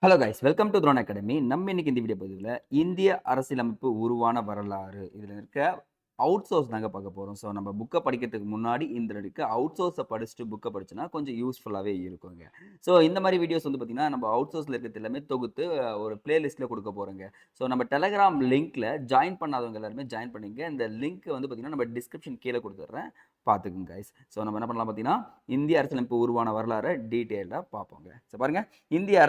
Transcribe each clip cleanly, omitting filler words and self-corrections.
Hello guys, welcome to drone academy. நம்ம இன்னைக்கு இந்த வீடியோ பதிவில் இந்திய அரசியலமைப்பு உருவான வரலாறு இதில் இருக்க அவுட் சோர்ஸ் தாங்க பார்க்க போகிறோம். ஸோ நம்ம புக்கை படிக்கிறதுக்கு முன்னாடி இந்த இருக்க அவுட் சோர்ஸை படிச்சுட்டு புக்கை படிச்சுன்னா கொஞ்சம் யூஸ்ஃபுல்லாகவே இருக்குங்க. ஸோ இந்த மாதிரி வீடியோஸ் வந்து பார்த்தீங்கன்னா நம்ம அவுட் சோர்ஸில் இருக்கிறது எல்லாமே தொகுத்து ஒரு பிளேலிஸ்ட்டில் கொடுக்க போகிறோங்க. ஸோ நம்ம டெலகிராம் லிங்க்கில் ஜாயின் பண்ணாதவங்க எல்லாருமே ஜாயின் பண்ணிங்க. இந்த லிங்க் வந்து பார்த்தீங்கன்னா நம்ம டிஸ்கிரிப்ஷன் கீழே கொடுத்துட்றேன், பார்த்துக்குங்க கைஸ். ஸோ நம்ம என்ன பண்ணலாம் பார்த்தீங்கன்னா இந்திய அரசியலமைப்பு உருவான வரலாறு டீட்டெயிலாக பார்ப்போங்க. ஸோ பாருங்கள், இந்திய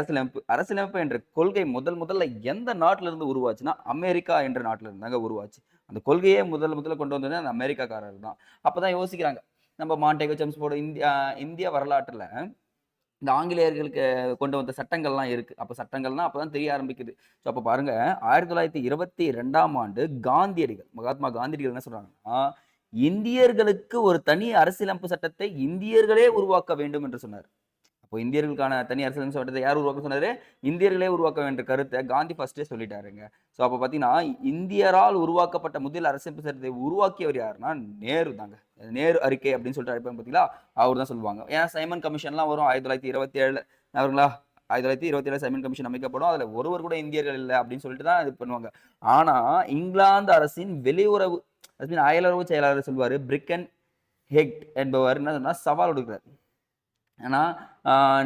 அரசியலமைப்பு என்ற கொள்கை முதல்ல எந்த நாட்டிலிருந்து உருவாச்சுன்னா அமெரிக்கா என்ற நாட்டில் இருந்தாங்க உருவாச்சு. அந்த கொள்கையே முதல்ல கொண்டு வந்தது அந்த அமெரிக்காக்காரர் தான். அப்பதான் யோசிக்கிறாங்க, நம்ம மாண்டேகோ செம்ஸ்போர்டு இந்திய வரலாற்றுல இந்த ஆங்கிலேயர்களுக்கு கொண்டு வந்த சட்டங்கள்லாம் இருக்கு. அப்ப சட்டங்கள்லாம் அப்பதான் தெரிய ஆரம்பிக்குது. ஸோ அப்ப பாருங்க, 1922ஆம் ஆண்டு காந்தியடிகள், மகாத்மா காந்தியடிகள் என்ன சொல்றாங்கன்னா, இந்தியர்களுக்கு ஒரு தனி அரசியலமைப்பு சட்டத்தை இந்தியர்களே உருவாக்க வேண்டும் என்று சொன்னார். அப்போ இந்தியர்களுக்கான தனி அரசியலமைப்பு சட்டத்தை யார் உருவாக்க சொன்னாரு? இந்தியர்களே உருவாக்க வேண்டிய கருத்தை காந்தி ஃபர்ஸ்டே சொல்லிட்டாருங்க. ஸோ அப்போ பார்த்தீங்கன்னா, இந்தியரால் உருவாக்கப்பட்ட முதல் அரசியலமைப்பு சட்டத்தை உருவாக்கியவர் யாருன்னா நேரு தாங்க. நேரு அறிக்கை அப்படின்னு சொல்லிட்டு அழைப்பாங்க பார்த்தீங்களா, அவர் தான் சொல்லுவாங்க. ஏன்னா சைமன் கமிஷன்லாம் வரும் 1927 அவங்களா 1927 சைமன் கமிஷன் அமைக்கப்படும். அதில் ஒருவர் கூட இந்தியர்கள் இல்லை அப்படின்னு சொல்லிட்டு தான் இது பண்ணுவாங்க. ஆனால் இங்கிலாந்து அரசின் வெளியுறவு அயலுறவு செயலாளர் சொல்வார், பிரிக்கன் ஹெக்ட் என்பவர் என்ன சொன்னா சவால் கொடுக்குறாரு. ஏன்னா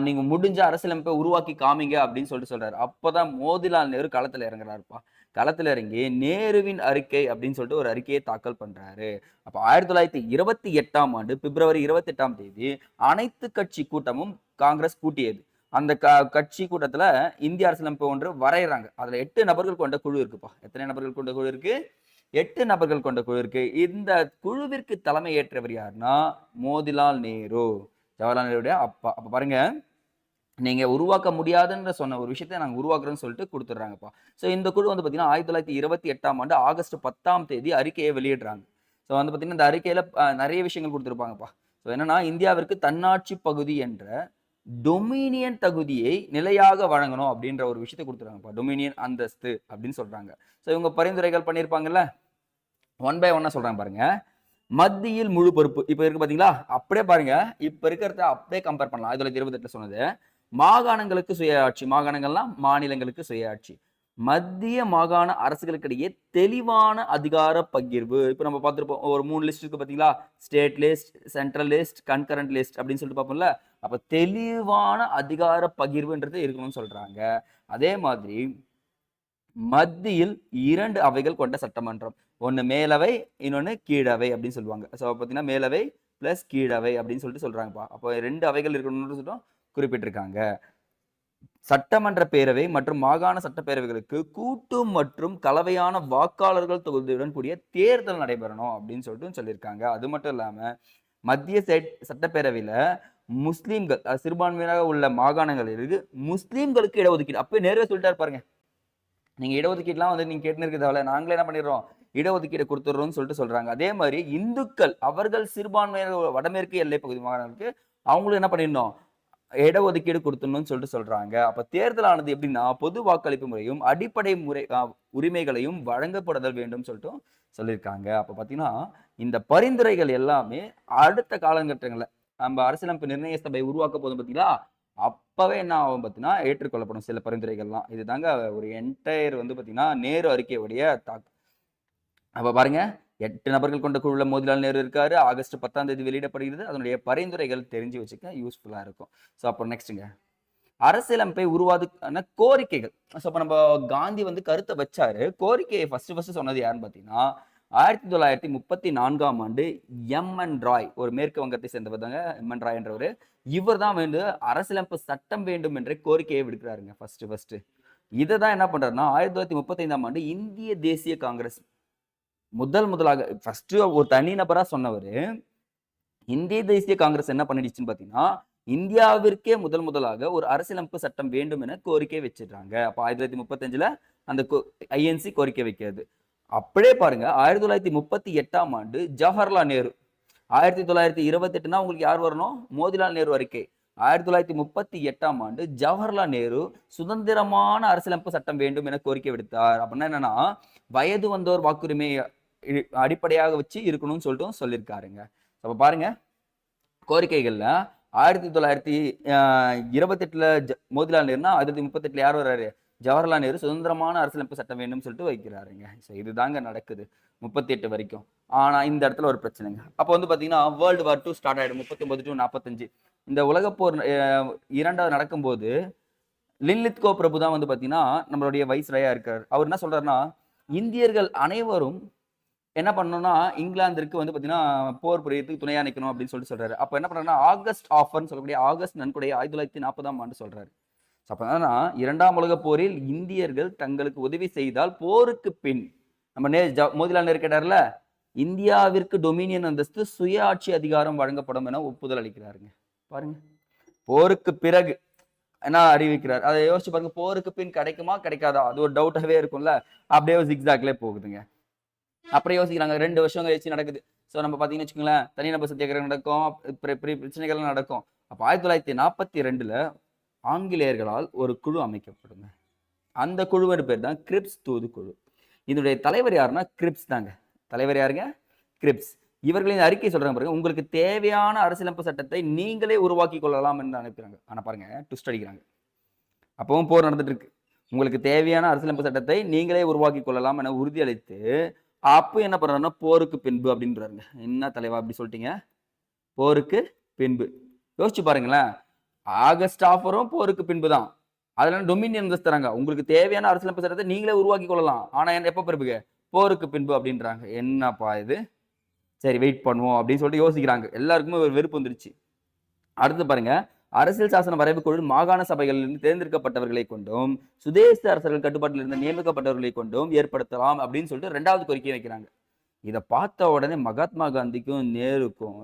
நீங்க முடிஞ்ச அரசியலமைப்பை உருவாக்கி காமிங்க அப்படின்னு சொல்லிட்டு சொல்றாரு. அப்பதான் மோதிலால் நேரு களத்துல இறங்குறாருப்பா. களத்துல இறங்கி நேருவின் அறிக்கை அப்படின்னு சொல்லிட்டு ஒரு அறிக்கையை தாக்கல் பண்றாரு. அப்ப 1928ஆம் ஆண்டு பிப்ரவரி 28ஆம் தேதி அனைத்து கட்சி கூட்டமும் காங்கிரஸ் கூட்டியது. அந்த கட்சி கூட்டத்துல இந்திய அரசியலமைப்பு ஒன்று வரைகிறாங்க. அதுல 8 நபர்கள் கொண்ட குழு இருக்குப்பா. எத்தனை நபர்கள் கொண்ட குழு இருக்கு? 8 நபர்கள் கொண்ட குழு இருக்கு. இந்த குழுவிற்கு தலைமை ஏற்றவர் யாருன்னா மோதிலால் நேரு, ஜவஹர்லால் நேருடைய அப்பா. அப்ப பாருங்க, நீங்க உருவாக்க முடியாதுன்ற சொன்ன ஒரு விஷயத்தை நாங்க உருவாக்குறோம்னு சொல்லிட்டு கொடுத்துட்றாங்கப்பா. ஸோ இந்த குழு வந்து பார்த்தீங்கன்னா 1928ஆம் ஆண்டு ஆகஸ்ட் 10ஆம் தேதி அறிக்கையை வெளியிடுறாங்க. ஸோ வந்து பார்த்தீங்கன்னா இந்த அறிக்கையில நிறைய விஷயங்கள் கொடுத்துருப்பாங்கப்பா. ஸோ என்னன்னா, இந்தியாவிற்கு தன்னாட்சி பகுதி என்ற டொமினியன் தகுதியை நிலையாக வழங்கணும் அப்படின்ற ஒரு விஷயத்தை கொடுத்துருக்காங்கப்பா. டொமினியன் அந்தஸ்து அப்படின்னு சொல்றாங்க. ஸோ இவங்க பரிந்துரைகள் பண்ணியிருப்பாங்கல்ல, ஒன் பை ஒன்னா சொல்றாங்க பாருங்க. மத்தியில் முழு பொறுப்பு இப்ப இருக்கு பாத்தீங்களா, அப்படியே பாருங்க. இப்ப இருக்கிறத அப்படியே கம்பேர் பண்ணலாம். 1928 சொன்னது மாகாணங்களுக்கு சுயாட்சி, மாகாணங்கள்லாம் மாநிலங்களுக்கு சுயாட்சி, மத்திய மாகாண அரசுகளுக்கிடையே தெளிவான அதிகார பகிர்வு. இப்ப நம்ம பார்த்திருப்போம், ஒரு 3 லிஸ்ட் இருக்கு பாத்தீங்களா, state list, central list, concurrent list அப்படின்னு சொல்லிட்டு பார்ப்போம்ல. அப்ப தெளிவான அதிகார பகிர்வுன்றது இருக்கணும்னு சொல்றாங்க. அதே மாதிரி மத்தியில் 2 அவைகள் கொண்ட சட்டமன்றம், ஒன்னு மேலவை, இன்னொன்னு கீழவை அப்படின்னு சொல்லுவாங்க. ஸோ பார்த்தீங்கன்னா மேலவை பிளஸ் கீழவை அப்படின்னு சொல்லிட்டு சொல்றாங்கப்பா. அப்போ 2 அவைகள் இருக்கணும்னு சொல்லிட்டு குறிப்பிட்டிருக்காங்க. சட்டமன்ற பேரவை மற்றும் மாகாண சட்டப்பேரவைகளுக்கு கூட்டு மற்றும் கலவையான வாக்காளர்கள் தொகுதியுடன் கூடிய தேர்தல் நடைபெறணும் அப்படின்னு சொல்லிட்டு சொல்லியிருக்காங்க. அது மட்டும் இல்லாம மத்திய சட்டப்பேரவையில முஸ்லீம்கள், சிறுபான்மையாக உள்ள மாகாணங்களுக்கு முஸ்லீம்களுக்கு இடஒதுக்கீடு. அப்பவே நேரவே சொல்லிட்டாரு பாருங்க, நீங்க இடஒதுக்கீடுலாம் வந்து நீங்க கேட்டுன்னு இருக்கிறதால நாங்களே என்ன பண்ணிடுறோம், இடஒதுக்கீடு கொடுத்துடுறோம்னு சொல்லிட்டு சொல்றாங்க. அதே மாதிரி இந்துக்கள், அவர்கள் சிறுபான்மையினர் வடமேற்கு எல்லை பகுதி மாகாணங்களுக்கு அவங்களும் என்ன பண்ணிடணும், இடஒதுக்கீடு கொடுத்துடணும்னு சொல்லிட்டு சொல்றாங்க. அப்ப தேர்தலானது எப்படின்னா பொது வாக்களிப்பு முறையும் அடிப்படை முறை உரிமைகளையும் வழங்கப்படுதல் வேண்டும் சொல்லிட்டு சொல்லியிருக்காங்க. அப்ப பாத்தீங்கன்னா இந்த பரிந்துரைகள் எல்லாமே அடுத்த காலகட்டங்கள்ல நம்ம அரசியலமைப்பு நிர்ணய சபை உருவாக்க போதும் பாத்தீங்களா, அப்பவே என்ன ஆகும் பார்த்தீங்கன்னா ஏற்றுக்கொள்ளப்படும் சில பரிந்துரைகள்லாம். இதுதாங்க ஒரு என்டையர் வந்து பார்த்தீங்கன்னா நேரு அறிக்கையுடைய அப்ப பாருங்க, 8 நபர்கள் கொண்ட குழுல மோதிலால் நேரு இருக்காரு. ஆகஸ்ட் 10ஆம் தேதி வெளியிடப்படுகிறது. அதனுடைய பரிந்துரைகள் தெரிஞ்சு வச்சுக்க யூஸ்ஃபுல்லா இருக்கும். ஸோ அப்போ நெக்ஸ்ட்டுங்க, அரசியலமைப்பை உருவாதுக்கான கோரிக்கைகள். ஸோ அப்ப நம்ம காந்தி வந்து கருத்தை வச்சாரு. கோரிக்கையை ஃபர்ஸ்ட் சொன்னது யாருன்னு பார்த்தீங்கன்னா 1934ஆம் ஆண்டு எம்.என். ராய், ஒரு மேற்கு வங்கத்தை சேர்ந்தவர் தாங்க எம்.என். ராய் என்றவர். இவர் தான் வந்து அரசியலமைப்பு சட்டம் வேண்டும் என்ற கோரிக்கையை விடுக்கிறாருங்க ஃபர்ஸ்ட். இதை தான் என்ன பண்றாருன்னா 1935ஆம் ஆண்டு இந்திய தேசிய காங்கிரஸ் முதலாக ஃபர்ஸ்ட் ஒரு தனி நபரா சொன்னவர். இந்திய தேசிய காங்கிரஸ் என்ன பண்ணிடுச்சுன்னு பாத்தீங்கன்னா, இந்தியாவிற்கே முதலாக ஒரு அரசியலமைப்பு சட்டம் வேண்டும் என கோரிக்கை வச்சிடுறாங்க. அப்ப 1935ல அந்த ஐஎன்சி கோரிக்கை வைக்கிறது. அப்படியே பாருங்க, 1938ஆம் ஆண்டு ஜவஹர்லால் நேரு, 1928னா உங்களுக்கு யார் வரணும், மோதிலால் நேரு அறிக்கை. 1938ஆம் ஆண்டு ஜவஹர்லால் நேரு சுதந்திரமான அரசியலமைப்பு சட்டம் வேண்டும் என கோரிக்கை விடுத்தார். அப்படின்னா என்னன்னா, வயது வந்தோர் வாக்குரிமை அடிப்படையாக வச்சு இருக்கணும்னு சொல்லிட்டு சொல்லியிருக்காருங்க. அப்ப பாருங்க, கோரிக்கைகள்ல 1928 மோதிலால் நேருனா 1938 யார் வர்றாரு? ஜவஹர்லால் நேரு சுதந்திரமான அரசியலமைப்பு சட்டம் வேண்டும்னு சொல்லிட்டு வைக்கிறாருங்க. ஸோ இதுதாங்க நடக்குது 38 வரைக்கும். ஆனா இந்த இடத்துல ஒரு பிரச்சனைங்க. அப்போ வந்து பாத்தீங்கன்னா வேர்ல்டு வார் 2 ஸ்டார்ட் ஆயிடும் 39 டு 45. இந்த உலகப்போர் இரண்டாவது நடக்கும்போது லின்லித்கோ பிரபு தான் வந்து பாத்தீங்கன்னா நம்மளுடைய வைஸ்ராயா இருக்காரு. அவர் என்ன சொல்றாருன்னா, இந்தியர்கள் அனைவரும் என்ன பண்ணணும்னா இங்கிலாந்திற்கு வந்து பாத்தீங்கன்னா போர் புரியறதுக்கு துணையா நிக்கணும் அப்படின்னு சொல்லிட்டு சொல்றாரு. அப்ப என்ன பண்றாருன்னா ஆகஸ்ட் ஆஃபர்னு சொல்லக்கூடிய ஆகஸ்ட் நன்கொடை 1940ஆம் ஆண்டு சொல்றாரு. அப்ப என்னன்னா 2ஆம் உலகப் போரில் இந்தியர்கள் தங்களுக்கு உதவி செய்தால் போருக்கு பின் நம்ம மோதிலால் நேரு கேட்டார்ல, இந்தியாவிற்கு டொமினியன் அந்தஸ்து சுய ஆட்சி அதிகாரம் வழங்கப்படும் என ஒப்புதல் அளிக்கிறாருங்க. பாருங்க, போருக்கு பிறகு என்ன அறிவிக்கிறார். அதை யோசிச்சு பாருங்க, போருக்கு பின் கிடைக்குமா கிடைக்காதா, அது ஒரு டவுட்டாவே இருக்கும்ல. அப்படியே ஜிக்ஸாக்ல போகுதுங்க. அப்புறம் யோசிக்கிறாங்க, 2 வருஷம் கழிச்சு நடக்குது. ஸோ நம்ம பார்த்தீங்கன்னு வச்சுக்கோங்களேன், தனிநபர் சத்தியாகிரகம் நடக்கும், பெரிய பிரச்சனைகள் நடக்கும். அப்போ 1942ல ஆங்கிலேயர்களால் ஒரு குழு அமைக்கப்படுங்க. அந்த குழுவின் பேர் தான் கிரிப்ஸ் தூதுக்குழு. இதனுடைய தலைவர் யாருன்னா கிரிப்ஸ் தாங்க. தலைவர் யாருங்க? கிரிப்ஸ். இவர்களின் அறிக்கை சொல்றாங்க பாருங்க, உங்களுக்கு தேவையான அரசியலமைப்பு சட்டத்தை நீங்களே உருவாக்கி கொள்ளலாம் என்று அனுப்புறாங்க. ஆனா பாருங்க, ட்விஸ்ட் அடிக்கிறாங்க. அப்பவும் போர் நடந்துட்டு இருக்கு. உங்களுக்கு தேவையான அரசியலமைப்பு சட்டத்தை நீங்களே உருவாக்கி கொள்ளலாம் என உறுதியளித்து, அப்போ என்ன பண்றாருன்னா போருக்கு பின்பு அப்படின்றாருங்க. என்ன தலைவா அப்படி சொல்லிட்டீங்க? போருக்கு பின்பு. யோசிச்சு பாருங்களேன், ஆகஸ்ட் ஆஃபரும் போருக்கு பின்பு தான். அதனால டொமினியன் அந்தஸ்து தராங்க. உங்களுக்கு தேவையான அரசியலமைப்பு சட்டத்தை நீங்களே உருவாக்கி கொள்ளலாம். ஆனா எப்ப பிறகு? போருக்கு பின்பு அப்படின்றாங்க. என்னப்பா இது? சரி வெயிட் பண்ணுவோம் அப்படின்னு சொல்லிட்டு யோசிக்கிறாங்க. எல்லாருக்குமே ஒரு வெறுப்பு வந்துருச்சு. அடுத்து பாருங்க, அரசியல் சாசன வரைவு குழு மாகாண சபைகளிலிருந்து தேர்ந்தெடுக்கப்பட்டவர்களை கொண்டும் சுதேச அரசர்கள் கட்டுப்பாட்டில் இருந்து நியமிக்கப்பட்டவர்களை கொண்டும் ஏற்படுத்தலாம் அப்படின்னு சொல்லிட்டு 2வது கோரிக்கை வைக்கிறாங்க. இதை பார்த்த உடனே மகாத்மா காந்திக்கும் நேருக்கும்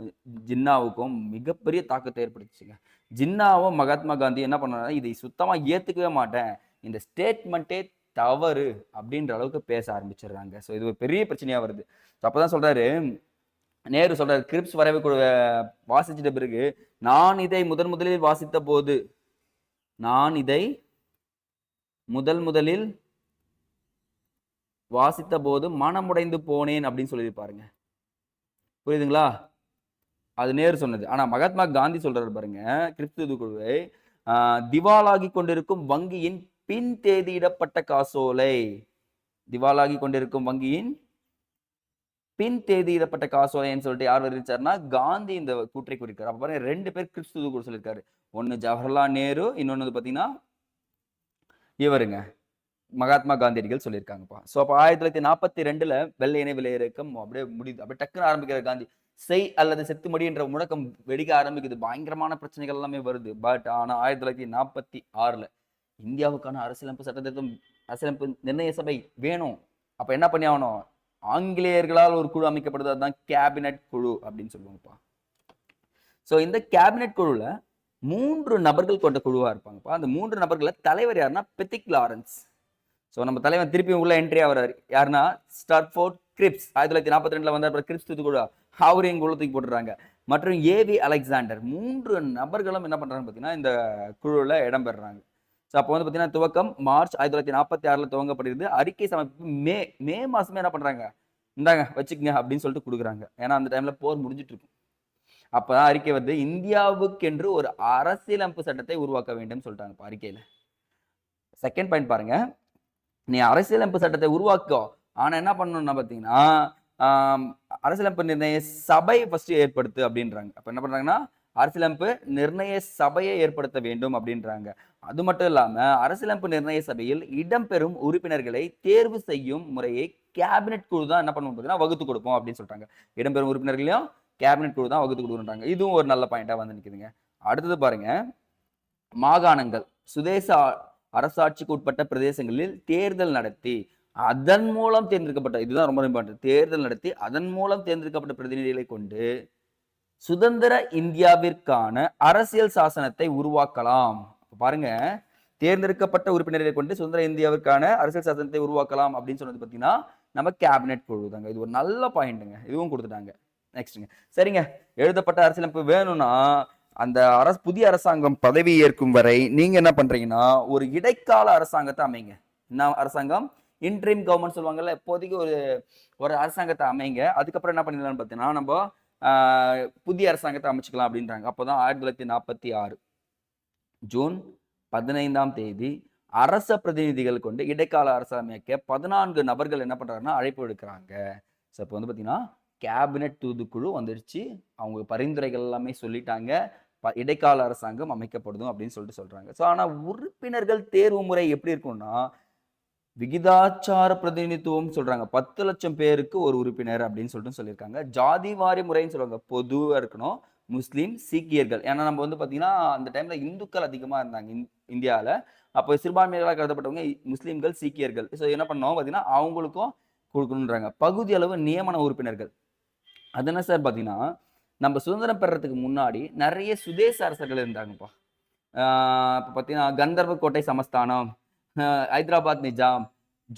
ஜின்னாவுக்கும் மிகப்பெரிய தாக்கத்தை ஏற்படுத்துச்சுங்க. ஜின்னாவும் மகாத்மா காந்தி என்ன பண்ணாங்க, இதை சுத்தமா ஏத்துக்கவே மாட்டேன், இந்த ஸ்டேட்மெண்ட்டே தவறு அப்படின்ற அளவுக்கு பேச ஆரம்பிச்சிடுறாங்க. ஸோ இது ஒரு பெரிய பிரச்சனையா வருது. அப்பதான் சொல்றாரு, நேரு சொல்றாரு, கிரிப்ஸ் வரைவு வாசிச்சிட்ட பிறகு, நான் இதை முதலில் வாசித்த போது, நான் இதை முதலில் வாசித்த போது மனமுடைந்து போனேன் அப்படின்னு சொல்லியிருப்பாருங்க. புரியுதுங்களா? அது நேரு சொன்னது. ஆனா மகாத்மா காந்தி சொல்றாரு பாருங்க, கிரிப்ஸ் தூதுக்குழுவை திவாலாகி கொண்டிருக்கும் வங்கியின் பின் தேதியிடப்பட்ட காசோலை, திவாலாகி கொண்டிருக்கும் வங்கியின் பின் தேதியிடப்பட்ட காசோலைன்னு சொல்லிட்டு யார் அறிவிச்சாருன்னா காந்தி இந்த கூற்றை குறிக்கிறார். அப்ப பாருங்க 2 பேர் கிரிப்ஸ் தூதுக்குழு சொல்லியிருக்காரு. ஒன்னு ஜவஹர்லால் நேரு, இன்னொன்னு வந்து பாத்தீங்கன்னா இவருங்க மகாத்மா காந்தியடிகள் சொல்லியிருக்காங்கப்பா. ஸோ அப்போ 1942ல வெள்ளை இணை விலை இறக்கம் அப்படியே முடியுது. அப்படியே டக்குன்னு ஆரம்பிக்கிற காந்தி, செய் அல்லது செத்துமடி என்ற முழக்கம் வெடிக்க ஆரம்பிக்குது. பயங்கரமான பிரச்சனைகள் எல்லாமே வருது. பட் ஆனா 1946ல இந்தியாவுக்கான அரசியலமைப்பு சட்டத்திட்டம், அரசியலமைப்பு நிர்ணய சபை வேணும். அப்ப என்ன பண்ணி ஆகணும்? ஆங்கிலேயர்களால் ஒரு குழு அமைக்கப்படுது. அதுதான் கேபினட் குழு அப்படின்னு சொல்லுவாங்கப்பா. ஸோ இந்த கேபினட் குழுல 3 நபர்கள் கொண்ட குழுவா இருப்பாங்கப்பா. அந்த 3 நபர்கள தலைவர் யாருன்னா பெத்திக் லாரன்ஸ். ஸோ நம்ம தலைவன் திருப்பி உள்ள என்ட்ரி ஆகிறாரு. யாருன்னா ஸ்டார்ஃபோர்ட் கிரிப்ஸ். 1942ல வந்த கிரிப்ஸ் தூதுக்குழு அவரையும் இங்க உள்ள தூக்கி போட்டுறாங்க. மற்றும் ஏவி அலெக்சாண்டர். 3 நபர்களும் என்ன பண்றாங்க பார்த்தீங்கன்னா இந்த குழுவில் இடம்பெறாங்க. ஸோ அப்போ வந்து பார்த்தீங்கன்னா துவக்கம் மார்ச் 1946ல துவங்கப்படுகிறது. அறிக்கை சமர்ப்பிப்பு மே மாசமே என்ன பண்றாங்க, இந்தாங்க வச்சுக்கங்க அப்படின்னு சொல்லிட்டு கொடுக்குறாங்க. ஏன்னா அந்த டைம்ல போர் முடிஞ்சிட்டு இருக்கும். அப்பதான் அறிக்கை வந்து இந்தியாவுக்கென்று ஒரு அரசியலமைப்பு சட்டத்தை உருவாக்க வேண்டும் சொல்லிட்டாங்க அறிக்கையில. செகண்ட் பாயிண்ட் பாருங்க, நீ அரசியலமைப்பு சட்டத்தை உருவாக்கோ, ஆனா என்ன பண்ணணும்னா பாத்தீங்கன்னா அரசியலமைப்பு நிர்ணய சபை ஃபர்ஸ்ட் ஏற்படுத்து அப்படின்றாங்க. அப்ப என்ன பண்றாங்கன்னா அரசியலமைப்பு நிர்ணய சபையை ஏற்படுத்த வேண்டும் அப்படின்றாங்க. அது மட்டும் இல்லாம அரசியலமைப்பு நிர்ணய சபையில் இடம்பெறும் உறுப்பினர்களை தேர்வு செய்யும் முறையை கேபினெட் குழு தான் என்ன பண்ணுவோம் பார்த்தீங்கன்னா வகுத்து கொடுப்போம் அப்படின்னு சொல்றாங்க. இடம்பெறும் உறுப்பினர்களையும் கேபினெட் குழு தான் வகுத்து கொடுக்குறாங்க. இதுவும் ஒரு நல்ல பாயிண்டா வந்து நிக்குதுங்க. அடுத்தது பாருங்க, மாகாணங்கள் சுதேச அரசாட்சிக்கு உட்பட்ட பிரதேசங்களில் தேர்தல் நடத்தி அதன் மூலம் தேர்ந்தெடுக்கப்பட்ட, இதுதான் ரொம்ப இம்பார்ட்டன்ட், தேர்தல் நடத்தி அதன் மூலம் தேர்ந்தெடுக்கப்பட்ட பிரதிநிதிகளை கொண்டு சுதந்திர இந்தியாவிற்கான அரசியல் சாசனத்தை உருவாக்கலாம். பாருங்க, தேர்ந்தெடுக்கப்பட்ட உறுப்பினர்களை கொண்டு சுதந்திர இந்தியாவிற்கான அரசியல் சாசனத்தை உருவாக்கலாம் அப்படின்னு சொன்னது பார்த்தீங்கன்னா நம்ம கேபினெட் குழு தாங்க. இது ஒரு நல்ல பாயிண்ட்டுங்க, இதுவும் கொடுத்துட்டாங்க. நெக்ஸ்ட்ங்க, சரிங்க, எழுதப்பட்ட அரசியலமைப்பு வேணும்னா அந்த புதிய அரசாங்கம் பதவி ஏற்கும் வரை நீங்க என்ன பண்றீங்கன்னா ஒரு இடைக்கால அரசாங்கத்தை அமைங்க. என்ன அரசாங்கம்? இன்ட்ரீம் கவர்மெண்ட் சொல்லுவாங்கல்ல, இப்போதைக்கு ஒரு அரசாங்கத்தை அமைங்க. அதுக்கப்புறம் என்ன பண்ணிடலாம்னு பார்த்தீங்கன்னா நம்ம புதிய அரசாங்கத்தை அமைச்சுக்கலாம் அப்படின்றாங்க. அப்போதான் 1946 ஜூன் 15ஆம் தேதி அரச பிரதிநிதிகள் கொண்டு இடைக்கால அரசு அமைக்க 14 நபர்கள் என்ன பண்றாங்கன்னா அழைப்பு விடுக்கிறாங்க. ஸோ இப்போ வந்து பார்த்தீங்கன்னா கேபினெட் தூதுக்குழு வந்துருச்சு. அவங்க பரிந்துரைகள் எல்லாமே சொல்லிட்டாங்க. இடைக்கால அரசாங்கம் அமைக்கப்படுதும் அப்படின்னு சொல்லிட்டு சொல்றாங்க. ஸோ ஆனால் உறுப்பினர்கள் தேர்வு முறை எப்படி இருக்கும்னா விகிதாச்சார பிரதிநிதித்துவம் சொல்றாங்க. 10 லட்சம் பேருக்கு ஒரு உறுப்பினர் அப்படின்னு சொல்லிட்டு சொல்லியிருக்காங்க. ஜாதி வாரி முறைன்னு சொல்லுவாங்க. பொதுவா இருக்கணும். முஸ்லீம், சீக்கியர்கள். ஏன்னா நம்ம வந்து பார்த்தீங்கன்னா அந்த டைம்ல இந்துக்கள் அதிகமாக இருந்தாங்க இந்தியாவில். அப்போ சிறுபான்மைகளாக கருதப்பட்டவங்க முஸ்லீம்கள், சீக்கியர்கள். ஸோ என்ன பண்ணோம் பார்த்தீங்கன்னா அவங்களுக்கும் கொடுக்கணுன்றாங்க. பகுதி அளவு நியமன உறுப்பினர்கள். அது என்ன சார் பார்த்தீங்கன்னா நம்ம சுதந்திரம் பெறறதுக்கு முன்னாடி நிறைய சுதேச அரசர்கள் இருந்தாங்கப்பா. இப்போ பார்த்தீங்கன்னா கந்தர்வ கோட்டை சமஸ்தானம், ஹைதராபாத் நிஜாம்,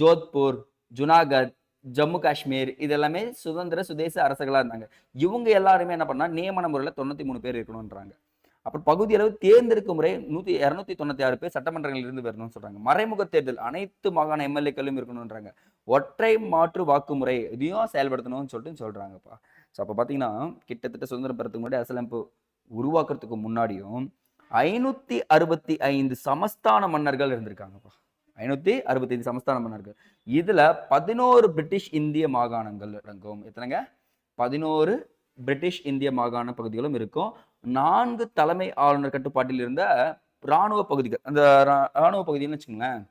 ஜோத்பூர், ஜுனாகத், ஜம்மு காஷ்மீர் இது எல்லாமே சுதந்திர சுதேச அரசுகளா இருந்தாங்க. இவங்க எல்லாருமே என்ன பண்ணா நியமன முறையில் 93 பேர் இருக்கணும்ன்றாங்க. அப்புறம் பகுதி அளவு தேர்ந்தெடுக்கும் முறை 296 பேர் சட்டமன்றங்களில் இருந்து வரணும்னு சொல்றாங்க. மறைமுக தேர்தல் அனைத்து மாகாண எம்எல்ஏக்களும் இருக்கணும்ன்றாங்க. ஒற்றை மாற்று வாக்குமுறை இதையும் செயல்படுத்தணும்னு சொல்றாங்கப்பா. ஸோ அப்போ பார்த்தீங்கன்னா கிட்டத்தட்ட சுதந்திரம் பெறத்துக்கு முன்னாடி அரசியலமைப்பு உருவாக்குறதுக்கு முன்னாடியும் 565 சமஸ்தான மன்னர்கள் இருந்திருக்காங்கப்பா. 565 சமஸ்தான மன்னர்கள். இதுல 11 பிரிட்டிஷ் இந்திய மாகாணங்கள் அடங்கும். எத்தனைங்க? 11 பிரிட்டிஷ் இந்திய மாகாண பகுதிகளும் இருக்கும். 4 தலைமை ஆளுநர் கட்டுப்பாட்டில் இருந்த இராணுவ பகுதிகள். அந்த இராணுவ பகுதின்னு வச்சுக்கோங்களேன்,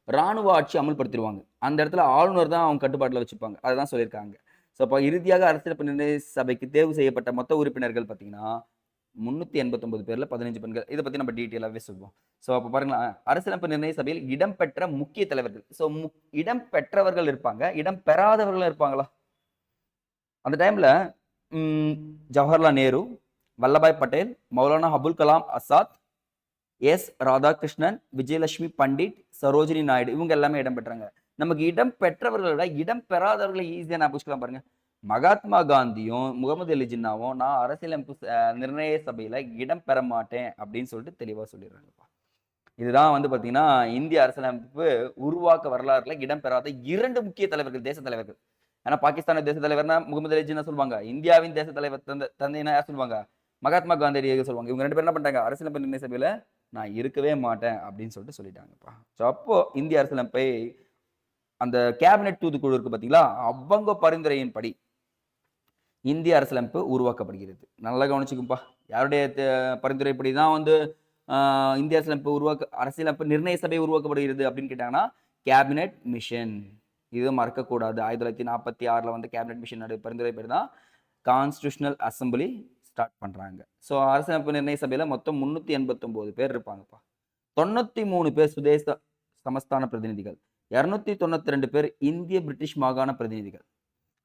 இராணுவ ஆட்சி அமல்படுத்திடுவாங்க. அந்த இடத்துல ஆளுநர் தான் அவங்க கட்டுப்பாட்டில் வச்சுப்பாங்க. அதுதான் சொல்லியிருக்காங்க. ஸோ அப்போ இறுதியாக அரசியலமைப்பு நிர்ணய சபைக்கு தேர்வு செய்யப்பட்ட மொத்த உறுப்பினர்கள் பார்த்தீங்கன்னா 389 பேர்ல 15 பெண்கள். இதை பத்தி நம்ம டீட்டெயிலாகவே சொல்லுவோம். ஸோ அப்போ பாருங்களேன், அரசியலமைப்பு நிர்ணய சபையில் இடம்பெற்ற முக்கிய தலைவர்கள். ஸோ இடம் பெற்றவர்கள் இருப்பாங்க, இடம் பெறாதவர்கள் இருப்பாங்களா? அந்த டைம்ல ஜவஹர்லால் நேரு, வல்லபாய் பட்டேல், மௌலானா அபுல் கலாம் ஆசாத், எஸ் ராதாகிருஷ்ணன், விஜயலட்சுமி பண்டிட், சரோஜினி நாயுடு இவங்க எல்லாமே இடம் பெற்றாங்க. நமக்கு இடம் பெற்றவர்களை விட இடம் பெறாதவர்களை ஈஸியாக நான் புரிஞ்சுக்கலாம் பாருங்க. மகாத்மா காந்தியும் முகமது அலி ஜின்னாவும் நான் அரசியலமைப்பு நிர்ணய சபையில இடம் பெற மாட்டேன் அப்படின்னு சொல்லிட்டு தெளிவா சொல்லிடுறாங்கப்பா. இதுதான் வந்து பாத்தீங்கன்னா இந்திய அரசியலமைப்பு உருவாக்க வரலாறுல இடம் பெறாத 2 முக்கிய தலைவர்கள், தேச தலைவர்கள். ஏன்னா பாகிஸ்தான தேச தலைவர்னா முகமது அலி ஜின்னா சொல்லுவாங்க, இந்தியாவின் தேச தலைவர் தந்தைனா யார் சொல்லுவாங்க? மகாத்மா காந்தி சொல்லுவாங்க. இவங்க 2 பேரும் என்ன பண்ணிட்டாங்க? அரசியலமைப்பு நிர்ணய சபையில நான் இருக்கவே மாட்டேன் அப்படின்னு சொல்லிட்டு சொல்லிட்டாங்கப்பா. ஸோ அப்போ இந்திய அரசியலமைப்பை அந்த கேபினெட் தூதுக்குழு இருக்கு பார்த்தீங்களா, அவங்க பரிந்துரையின்படி இந்திய அரசியலமைப்பு உருவாக்கப்படுகிறது. நல்லா கவனிச்சுக்கும்பா. யாருடைய பரிந்துரைப்படி தான் வந்து இந்திய அரசியலமைப்பு நிர்ணய சபை உருவாக்கப்படுகிறது அப்படின்னு கேட்டாங்கன்னா கேபினெட் மிஷன். இது மறக்கக்கூடாது. 1946 வந்து கேபினெட் மிஷன் பரிந்துரைப்படி தான் கான்ஸ்டியூஷனல் அசம்பிளி ஸ்டார்ட் பண்றாங்க. ஸோ அரசியலமைப்பு நிர்ணய சபையில மொத்தம் 389 பேர் இருப்பாங்கப்பா. 93 பேர் சுதேச சமஸ்தான பிரதிநிதிகள், 292 பேர் இந்திய பிரிட்டிஷ் மாகாண பிரதிநிதிகள்,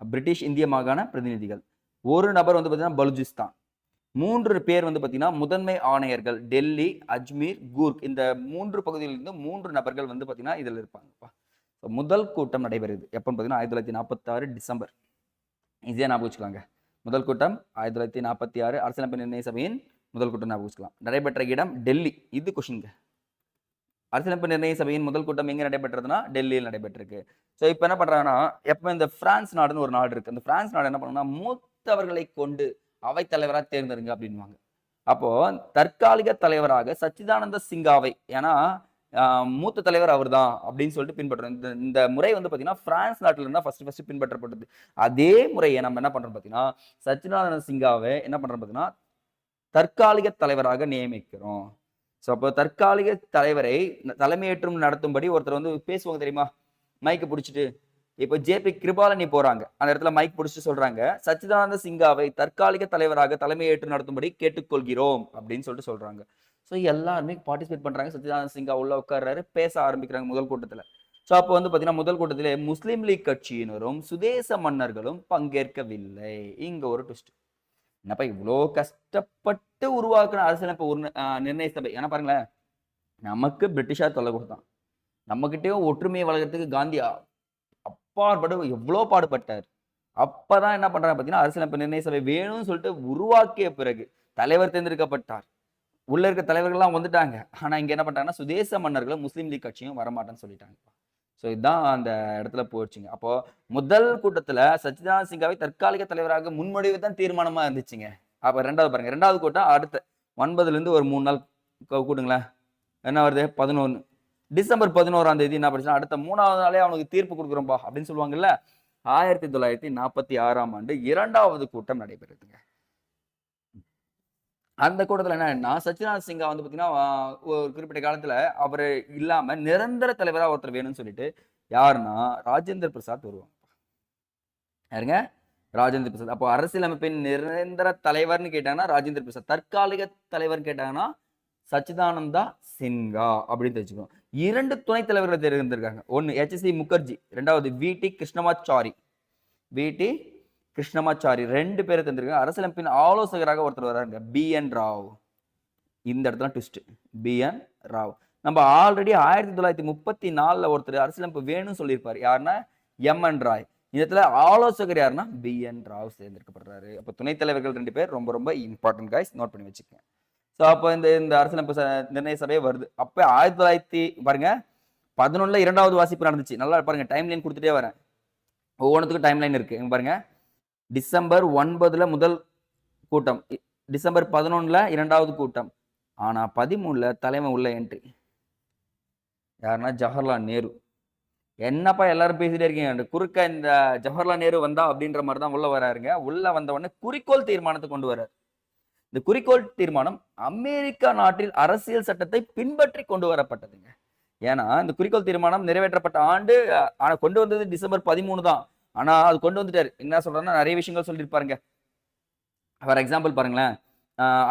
பிரிட்டிஷ் இந்திய மாகாண பிரதிநிதிகள். ஒரு நபர் வந்து பார்த்தீங்கன்னா பலுஜிஸ்தான். 3 பேர் வந்து பார்த்தீங்கன்னா முதன்மை ஆணையர்கள், டெல்லி, அஜ்மீர், கூர்க். இந்த 3 பகுதியிலிருந்து 3 நபர்கள் வந்து பார்த்தீங்கன்னா இதில் இருப்பாங்கப்பா. முதல் கூட்டம் நடைபெறுது எப்போன்னு பார்த்தீங்கன்னா 1946 டிசம்பர். ஈஸியாக ஞாபகம் வச்சுக்கலாங்க. முதல் கூட்டம் 1946 அரசியலமைப்பு நிர்ணய சபையின் முதல் கூட்டம் ஞாபகம் வச்சுக்கலாம். நடைபெற்ற இடம் டெல்லி. இது கொஷின்ங்க. அரசியலமைப்பு நிர்ணய சபையின் முதல் கூட்டம் எங்க நடைபெற்றதுன்னா டெல்லியில் நடைபெற்றிருக்கு. ஸோ இப்போ என்ன பண்றாங்கன்னா, எப்போ இந்த பிரான்ஸ் நாடுன்னு ஒரு நாடு இருக்கு. அந்த பிரான்ஸ் நாடு என்ன பண்ணுன்னா, மூத்தவர்களை கொண்டு அவைத்தலைவராக தேர்ந்தெடுங்க அப்படின்வாங்க. அப்போ தற்காலிக தலைவராக சச்சிதானந்த சிங்காவை, ஏன்னா மூத்த தலைவர் அவர் தான் அப்படின்னு சொல்லிட்டு பின்பற்றோம். இந்த முறை வந்து பார்த்தீங்கன்னா பிரான்ஸ் நாட்டில் இருந்தால் ஃபர்ஸ்ட் பின்பற்றப்பட்டது. அதே முறையை நம்ம என்ன பண்றோம் பார்த்தீங்கன்னா, சச்சிதானந்த சிங்காவை என்ன பண்றோம் பார்த்தீங்கன்னா தற்காலிக தலைவராக நியமிக்கிறோம். ஸோ அப்போ தற்காலிக தலைவரை தலைமையேற்றும் நடத்தும்படி ஒருத்தர் வந்து பேசுவாங்க தெரியுமா, மைக்கு பிடிச்சிட்டு. இப்போ ஜேபி கிருபாலனி போறாங்க, அந்த இடத்துல மைக் பிடிச்சிட்டு சொல்றாங்க, சச்சிதானந்த சிங்காவை தற்காலிக தலைவராக தலைமையேற்று நடத்தும்படி கேட்டுக்கொள்கிறோம் அப்படின்னு சொல்லிட்டு சொல்றாங்க. ஸோ எல்லாருமே பார்ட்டிசிபேட் பண்றாங்க. சச்சிதானந்த சிங்கா உள்ள உட்கார்றாரு, பேச ஆரம்பிக்கிறாங்க முதல் கூட்டத்தில். ஸோ அப்போ வந்து பார்த்தீங்கன்னா முதல் கூட்டத்திலே முஸ்லீம் லீக் கட்சியினரும் சுதேச மன்னர்களும் பங்கேற்கவில்லை. இங்க ஒரு ட்விஸ்ட். என்னப்பா இவ்வளோ கஷ்டப்பட்டு உருவாக்குன அரசியலமைப்பு நிர்ணய சபை. ஏன்னா பாருங்களேன், நமக்கு பிரிட்டிஷார் தொல்லை கொடுத்தான், நம்மகிட்டயும் ஒற்றுமையை வளர்க்கறதுக்கு காந்தி அப்பாற்பட்டு எவ்வளோ பாடுபட்டார். அப்பதான் என்ன பண்றாங்க பார்த்தீங்கன்னா, அரசியலமைப்பு நிர்ணய சபை வேணும்னு சொல்லிட்டு உருவாக்கிய பிறகு தலைவர் தேர்ந்தெடுக்கப்பட்டார். உள்ள இருக்க தலைவர்கள்லாம் வந்துட்டாங்க. ஆனா இங்க என்ன பண்றாங்கன்னா, சுதேச மன்னர்களும் முஸ்லீம் லீக் கட்சியும் வரமாட்டேன்னு சொல்லிட்டாங்க. ஸோ இதுதான் அந்த இடத்துல போச்சுங்க. அப்போ முதல் கூட்டத்துல சச்சிதானந்த சின்ஹாவை தற்காலிக தலைவராக முன்மொழிவு தான் தீர்மானமா இருந்துச்சுங்க. அப்ப 2வது பாருங்க. 2வது கூட்டம் அடுத்த 9லேருந்து ஒரு 3 நாள் கூட்டுங்களேன். என்ன வருது? 11. டிசம்பர் 11ஆம் தேதி என்ன பண்ணுச்சுன்னா, அடுத்த 3வது நாளே அவனுக்கு தீர்ப்பு குடுக்குறோம்பா அப்படின்னு சொல்லுவாங்கல்ல. 1946ஆம் ஆண்டு 2வது கூட்டம் நடைபெறுதுங்க. அந்த கூட்டத்துல என்ன ஆயிடும்னா, சச்சிதானந்த சின்ஹா வந்து பார்த்தீங்கன்னா, ஒரு குறிப்பிட்ட காலத்துல அவரு இல்லாம நிரந்தர தலைவரா ஒருத்தர் வேணும்னு சொல்லிட்டு, யாருன்னா ராஜேந்திர பிரசாத் வருவாங்க. யாருங்க? ராஜேந்திர பிரசாத். அப்போ அரசியலமைப்பின் நிரந்தர தலைவர்ன்னு கேட்டாங்கன்னா ராஜேந்திர பிரசாத். தற்காலிக தலைவர்ன்னு கேட்டாங்கன்னா சச்சிதானந்தா சின்ஹா அப்படின்னு தெரிஞ்சுக்கணும். 2 துணைத் தலைவர்கள் தேர்ந்தெடுத்திருக்காங்க. 1 எச்.சி. முகர்ஜி, 2வது வி.டி. கிருஷ்ணமாச்சாரி. வி.டி. கிருஷ்ணமாச்சாரி 2 பேரை தேர்ந்தெடுக்காங்க. அரசியலமைப்பின் ஆலோசகராக ஒருத்தர் வராருங்க. பி.என். ராவ். இந்த இடத்துல ட்விஸ்ட். பி.என். ராவ். நம்ம ஆல்ரெடி 1934ல ஒருத்தர் அரசியலமைப்பு வேணும்னு சொல்லியிருப்பாரு. யாருன்னா எம்.என். ராய். இந்த இடத்துல ஆலோசகர் யாருன்னா பி.என். ராவ் தேர்ந்தெடுக்கப்படுறாரு. அப்ப துணைத் தலைவர்கள் 2 பேர் ரொம்ப ரொம்ப இம்பார்ட்டன்ட் கைஸ், நோட் பண்ணி வச்சுக்கோங்க. ஸோ அப்போ இந்த அரசியலமைப்பு நிர்ணய சபையே வருது. அப்ப 1900 பாருங்க 11ல 2வது வாசிப்பு நடந்துச்சு. நல்லா பாருங்க, டைம் லைன் கொடுத்துட்டே வரேன். ஒவ்வொன்றுத்துக்கும் டைம் லைன் இருக்கு. இங்க பாருங்க, டிசம்பர் 9ல முதல் கூட்டம், டிசம்பர் 11ல 2வது கூட்டம். ஆனா 13ல தலைமை உள்ள என்ட்ரி. யாருன்னா ஜவஹர்லால் நேரு. என்னப்பா எல்லாரும் பேசிட்டே இருக்கீங்க, குறுக்க இந்த ஜவஹர்லால் நேரு வந்தா அப்படின்ற மாதிரி தான் உள்ள வராருங்க. உள்ள வந்த உடனே குறிக்கோள் தீர்மானத்தை கொண்டு வர்றாரு. இந்த குறிக்கோள் தீர்மானம் அமெரிக்கா நாட்டில் அரசியல் சட்டத்தை பின்பற்றி கொண்டு வரப்பட்டதுங்க. ஏன்னா இந்த குறிக்கோள் தீர்மானம் நிறைவேற்றப்பட்ட ஆண்டு, ஆனா கொண்டு வந்தது டிசம்பர் 13 தான். ஆனா அது கொண்டு வந்துட்டாரு. என்ன சொல்றாருன்னா நிறைய விஷயங்கள் சொல்லியிருப்பாருங்க. ஃபார் எக்ஸாம்பிள் பாருங்களேன்,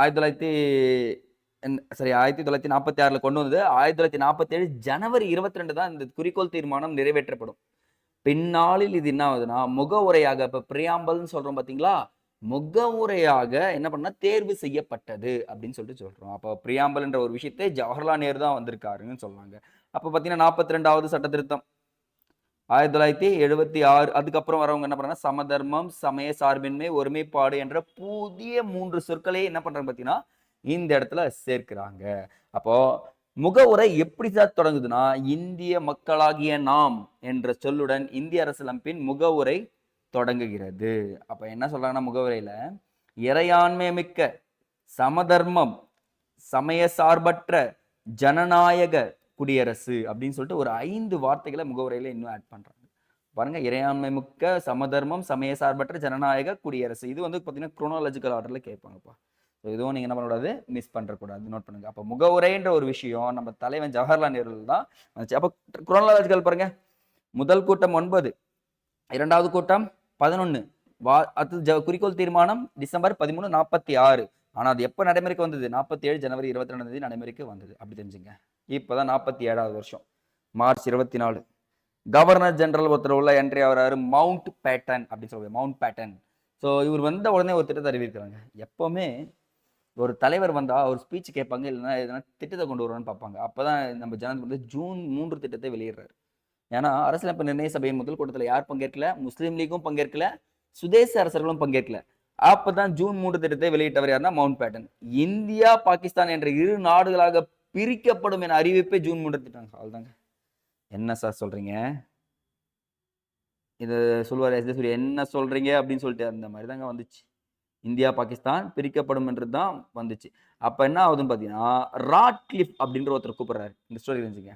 1946ல கொண்டு வந்தது 1947 ஜனவரி 22 தான் இந்த குறிக்கோள் தீர்மானம் நிறைவேற்றப்படும். பின்னாளில் இது என்ன ஆகுதுன்னா முகவுரையாக, இப்ப பிரியாம்பல்னு சொல்றோம் பாத்தீங்களா, முகவுரையாக என்ன பண்ணா தேர்வு செய்யப்பட்டது அப்படின்னு சொல்லிட்டு சொல்றோம். அப்போ பிரியாம்பல் என்ற ஒரு விஷயத்தை ஜவஹர்லால் நேரு தான் வந்திருக்காருன்னு சொன்னாங்க. அப்ப பாத்தீங்கன்னா 42வது சட்ட திருத்தம் 1976. அதுக்கப்புறம் வரவங்க என்ன பண்றாங்க, சமதர்மம், சமய சார்பின்மை, ஒருமைப்பாடு என்ற புதிய 3 சொற்களை என்ன பண்றாங்க பாத்தீங்கன்னா இந்த இடத்துல சேர்க்கிறாங்க. அப்போ முகவுரை எப்படி தான் தொடங்குதுன்னா, இந்திய மக்களாகிய நாம் என்ற சொல்லுடன் இந்திய அரசியலமைப்பின் முகவுரை தொடங்குகிறது. அப்ப என்ன சொல்றாங்கன்னா முகவுரையில, இறையாண்மை மிக்க, சமதர்மம், சமய சார்பற்ற, ஜனநாயக குடியரசு அப்படின்னு சொல்லிட்டு ஒரு 5 வார்த்தைகளை முகவுரையில இன்னும் ஆட் பண்றாங்க. பாருங்க, இறையாண்மை மிக்க, சமதர்மம், சமய சார்பற்ற, ஜனநாயக குடியரசு. இது வந்து பாத்தீங்கன்னா குரோனாலஜிக்கல் ஆர்டர்ல கேட்பாங்கப்பா. இதுவும் நீங்க என்ன பண்ணக்கூடாது, மிஸ் பண்ணக்கூடாது, நோட் பண்ணுங்க. அப்ப முகவுரைன்ற ஒரு விஷயம் நம்ம தலைவன் ஜவஹர்லால் நேரு தான் வந்துச்சு. அப்ப குரோனாலஜிக்கல் பாருங்க, முதல் கூட்டம் 9, 2வது கூட்டம் 11, அடுத்து குறிக்கோள் தீர்மானம் டிசம்பர் 13, 46. ஆனா அது எப்ப நடைமுறைக்கு வந்தது, 47 ஜனவரி 22ஆம் தேதி நடைமுறைக்கு வந்தது. அப்படி தெரிஞ்சுங்க. இப்பதான் 47வது வருஷம், மார்ச் 24. கவர்னர் ஜெனரல் ஒருத்தர் உள்ள என்ட்ரி ஆகிறாரு, மவுண்ட் பேட்டன் அப்படின்னு சொல்லுவாங்க, மவுண்ட் பேட்டன். ஸோ இவர் வந்த உடனே ஒரு திட்டத்தை அறிவிக்கிறாங்க. எப்பவுமே ஒரு தலைவர் வந்தா ஒரு ஸ்பீச் கேட்பாங்க, இல்லைன்னா எதனா திட்டத்தை கொண்டு வருவான்னு பார்ப்பாங்க. அப்பதான் நம்ம ஜனாதிபதி வந்து ஜூன் 3 திட்டத்தை வெளியிடுறாரு. ஏன்னா அரசியலமைப்பு நிர்ணய சபையின் முதல் கூட்டத்தில் யார் பங்கேற்கல, முஸ்லீம் லீக்கும் பங்கேற்கல, சுதேச அரசர்களும் பங்கேற்கல. அப்பதான் ஜூன் 3 திட்டத்தை வெளியிட்டவர் யாருன்னா மவுண்ட் பேட்டன். இந்தியா பாகிஸ்தான் என்ற 2 நாடுகளாக பிரிக்கப்படும் என அறிவிப்பே ஜூன் 3 திட்டம். அவ்வளவுதாங்க. என்ன சார் சொல்றீங்க, இது சொல்லுவார் எஸ் ஜே சூர்யா, என்ன சொல்றீங்க அப்படின்னு சொல்லிட்டு அந்த மாதிரி தாங்க வந்துச்சு. இந்தியா பாகிஸ்தான் பிரிக்கப்படும் என்று தான் வந்துச்சு. அப்ப என்ன ஆகுதுன்னு பாத்தீங்கன்னா, ராட்க்ளிஃப் அப்படின்ற ஒருத்தர் கூப்பிடுறாரு. இந்த ஸ்டோரி தெரிஞ்சுங்க.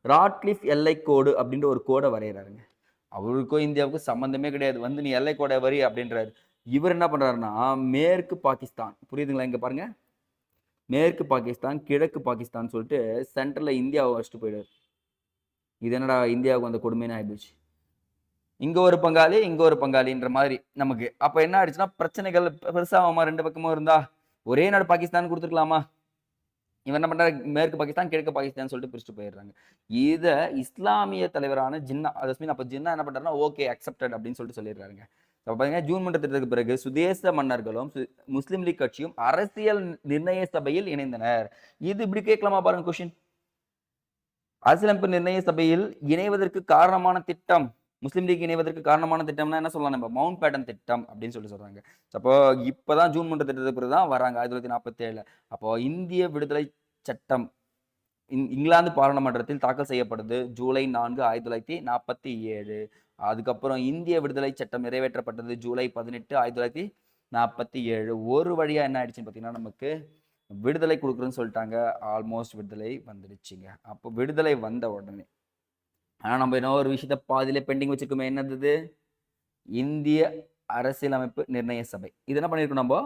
ராட்க்ளிஃப் எல்லை கோடு அப்படின்ற ஒரு கோடை வரைகிறாருங்க. அவருக்கும் இந்தியாவுக்கும் சம்பந்தமே கிடையாது. வந்து நீ எல்லை கோடை வரி அப்படின்றாரு. இவர் என்ன பண்றாருன்னா, மேற்கு பாகிஸ்தான், புரியுதுங்களா, இங்க பாருங்க, மேற்கு பாகிஸ்தான், கிழக்கு பாகிஸ்தான் சொல்லிட்டு சென்டர்ல இந்தியாவை வச்சுட்டு போயிடுறாரு. இது என்னடா இந்தியாவுக்கு வந்த கொடுமைன்னு ஆயிடுச்சு. இங்க ஒரு பங்காளி, இங்க ஒரு பங்காளின்ற மாதிரி நமக்கு. அப்ப என்ன ஆயிடுச்சுன்னா, பிரச்சனைகள் பெருசாகுமா 2 பக்கமும் இருந்தா? ஒரே நாடு பாகிஸ்தான் கொடுத்துருக்கலாமா? இவன் என்ன பண்றாரு, மேற்கு பாகிஸ்தான், கிழக்கு பாகிஸ்தான் சொல்லிட்டு பிரிச்சுட்டு போயிடுறாங்க. இத இஸ்லாமிய தலைவரான ஜின்னா, அப்ப ஜின்னா என்ன பண்றாருன்னா, ஓகே அக்செப்டட் அப்படின்னு சொல்லிட்டு சொல்லிடுறாருங்க. அப்ப பாருங்க, ஜூன் 3 திட்டத்துக்கு பிறகு சுதேச மன்னர்களும் முஸ்லிம் லீக் கட்சியும் அரசியல் நிர்ணய சபையில் இணைந்தனர். இது இப்படி கேட்கலாமா பாருங்க கொஸ்டின். அரசியலமைப்பு நிர்ணய சபையில் இணைவதற்கு காரணமான திட்டம், முஸ்லீம் லீக் இணைவதற்கு காரணமான திட்டம்னா என்ன சொல்லலாம், நம்ம மவுண்ட் பேட்டன் திட்டம் அப்படின்னு சொல்லி சொல்றாங்க. அப்போ இப்பதான் ஜூன் 3 திட்டத்துக்கு பிறகு தான் வராங்க 1947. அப்போ இந்திய விடுதலை சட்டம் இங்கிலாந்து பாராளுமன்றத்தில் தாக்கல் செய்யப்படுது ஜூலை 4, 1947. அதுக்கப்புறம் இந்திய விடுதலை சட்டம் நிறைவேற்றப்பட்டது ஜூலை 18, 1947. ஒரு வழியா என்ன ஆயிடுச்சுன்னு பார்த்தீங்கன்னா நமக்கு விடுதலை கொடுக்குறேன்னு சொல்லிட்டாங்க. ஆல்மோஸ்ட் விடுதலை வந்துடுச்சுங்க. அப்போ விடுதலை வந்த உடனே ஆனால் நம்ம என்ன ஒரு விஷயத்த பாதியிலே பெண்டிங் வச்சுருக்கோமே, என்னது? இந்திய அரசியலமைப்பு நிர்ணய சபை. இது என்ன பண்ணியிருக்கோம், நம்ம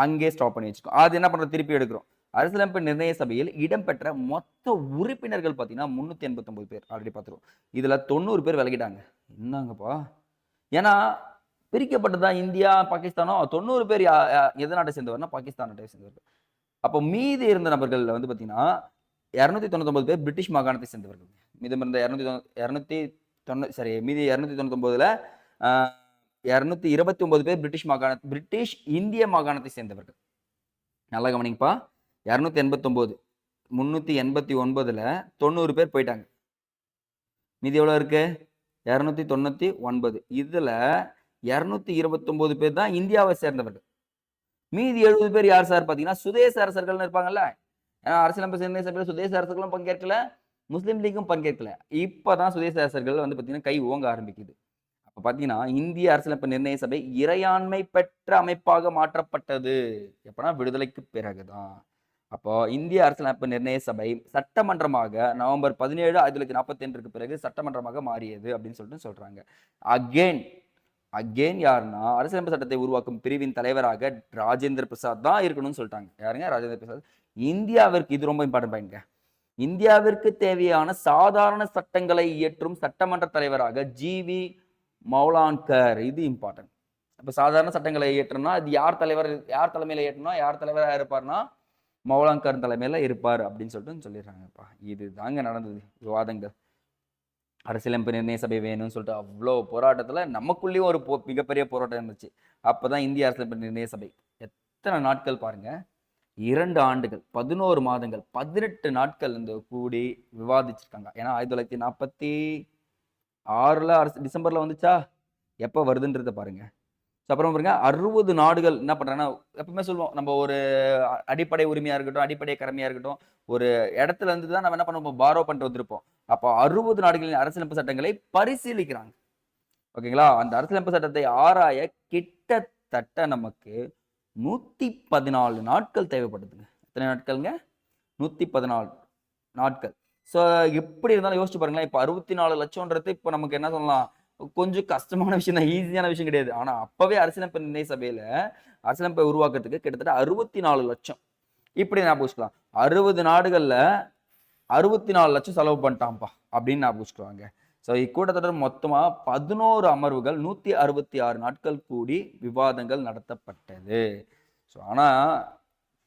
அங்கே ஸ்டாப் பண்ணி வச்சுக்கோம். அது என்ன பண்ணுறோம், திருப்பி எடுக்கிறோம். அரசியலமைப்பு நிர்ணய சபையில் இடம்பெற்ற மொத்த உறுப்பினர்கள் பார்த்தீங்கன்னா 389 பேர். ஆல்ரெடி பார்த்துருவோம். இதில் 90 பேர் விலகிட்டாங்க. என்னங்கப்பா, ஏன்னா பிரிக்கப்பட்டதா இந்தியா பாகிஸ்தானோ. 90 பேர் எந்த நாட்டை சேர்ந்தவர்னா பாகிஸ்தான் நாட்டை சேர்ந்தவர்கள். அப்போ மீதி இருந்த நபர்கள் வந்து பார்த்தீங்கன்னா 299 பேர் பிரிட்டிஷ் மாகாணத்தை சேர்ந்தவர்கள். மீதம் இருந்த 290 மீதி 299ல 229 பேர் பிரிட்டிஷ் இந்திய மாகாணத்தை சேர்ந்தவர்கள். நல்லா கவனிங்கப்பா. 289 389ல 90 பேர் போயிட்டாங்க. மீதி எவ்வளோ இருக்கு? 299. இதுல 229 பேர் தான் இந்தியாவை சேர்ந்தவர்கள். மீதி 70 பேர் யார் சார் பார்த்தீங்கன்னா சுதேச அரசர்கள்னு இருப்பாங்கல்ல. அரசியலமைப்பு நிர்ணய சபையில் சுதேச அரசர்களும் பங்கேற்கல, முஸ்லீம் லீக்கும் பங்கேற்கல. இப்பதான் சுதேச அரசர்கள் வந்து பார்த்தீங்கன்னா கை ஓங்க ஆரம்பிக்குது. அப்ப பார்த்தீங்கன்னா இந்திய அரசியலமைப்பு நிர்ணய சபை இறையாண்மை பெற்ற அமைப்பாக மாற்றப்பட்டது. எப்பனா விடுதலைக்கு பிறகுதான். அப்போ இந்திய அரசியலமைப்பு நிர்ணய சபை சட்டமன்றமாக நவம்பர் 17, 1942 பிறகு சட்டமன்றமாக மாறியது அப்படின்னு சொல்லிட்டு சொல்றாங்க. அகெயின் யாருன்னா அரசியலமைப்பு சட்டத்தை உருவாக்கும் பிரிவின் தலைவராக ராஜேந்திர பிரசாத் தான் இருக்கணும்னு சொல்லிட்டாங்க. யாருங்க? ராஜேந்திர பிரசாத். இந்தியாவிற்கு இது ரொம்ப இம்பார்ட்டன்ட் பாயிண்ட்ங்க. இந்தியாவிற்கு தேவையான சாதாரண சட்டங்களை இயற்றும் சட்டமன்ற தலைவராக ஜி.வி. மௌலான்கர். இது இம்பார்ட்டன்ட். இப்போ சாதாரண சட்டங்களை இயற்றணும்னா அது யார் தலைமையில இயற்றணும், யார் தலைவராக இருப்பார்னா மௌலான்கர் தலைமையில இருப்பார் அப்படின்னு சொல்லிட்டு சொல்லிடுறாங்கப்பா. இது தாங்க நடந்தது விவாதங்கள். அரசியலமைப்பு நிர்ணய சபை வேணும்னு சொல்லிட்டு அவ்வளோ போராட்டத்தில் நமக்குள்ளேயும் ஒரு மிகப்பெரிய போராட்டம் இருந்துச்சு. அப்போதான் இந்திய அரசியலமைப்பு நிர்ணய சபை எத்தனை நாட்கள் பாருங்க, 2 ஆண்டுகள் 11 மாதங்கள் 18 நாட்கள் இந்த கூடி விவாதிச்சிருக்காங்க. ஏன்னா 1946 டிசம்பர்ல வந்துச்சா, எப்போ வருதுன்றத பாருங்க. அப்புறம் பாருங்க 60 நாடுகள் என்ன பண்றாங்கன்னா, எப்பவுமே சொல்லுவோம் நம்ம ஒரு அடிப்படை உரிமையா இருக்கட்டும், அடிப்படை கடமையா இருக்கட்டும், ஒரு இடத்துல இருந்து தான் நம்ம என்ன பண்ணுவோம், பாரோ பண்ணிட்டு வந்திருப்போம். அப்போ 60 நாடுகளின் அரசியலமைப்பு சட்டங்களை பரிசீலிக்கிறாங்க. ஓகேங்களா? அந்த அரசியலமைப்பு சட்டத்தை ஆராய கிட்டத்தட்ட நமக்கு 114 நாட்கள் தேவைப்படுதுங்க. எத்தனை நாட்கள்ங்க? 114 நாட்கள். ஸோ எப்படி இருந்தாலும் யோசிச்சு பாருங்களேன். இப்போ 64 லட்சம்ன்றது இப்போ நமக்கு என்ன சொல்லலாம், கொஞ்சம் கஷ்டமான விஷயம் தான், ஈஸியான விஷயம் கிடையாது. ஆனா அப்பவே அரசியலமைப்பு நிர்ணய சபையில அரசியலமைப்பை உருவாக்குறதுக்கு கிட்டத்தட்ட 64 லட்சம். இப்படி ஞாபகம் வச்சுக்கலாம். 60 நாடுகள்ல 64 லட்சம் செலவு பண்ணிட்டான்ப்பா அப்படின்னு ஞாபகம் வச்சுக்குவாங்க. ஸோ இக்கூட்டத்தொடர் மொத்தமா 11 அமர்வுகள் 166 நாட்கள் கூடி விவாதங்கள் நடத்தப்பட்டது. ஸோ ஆனா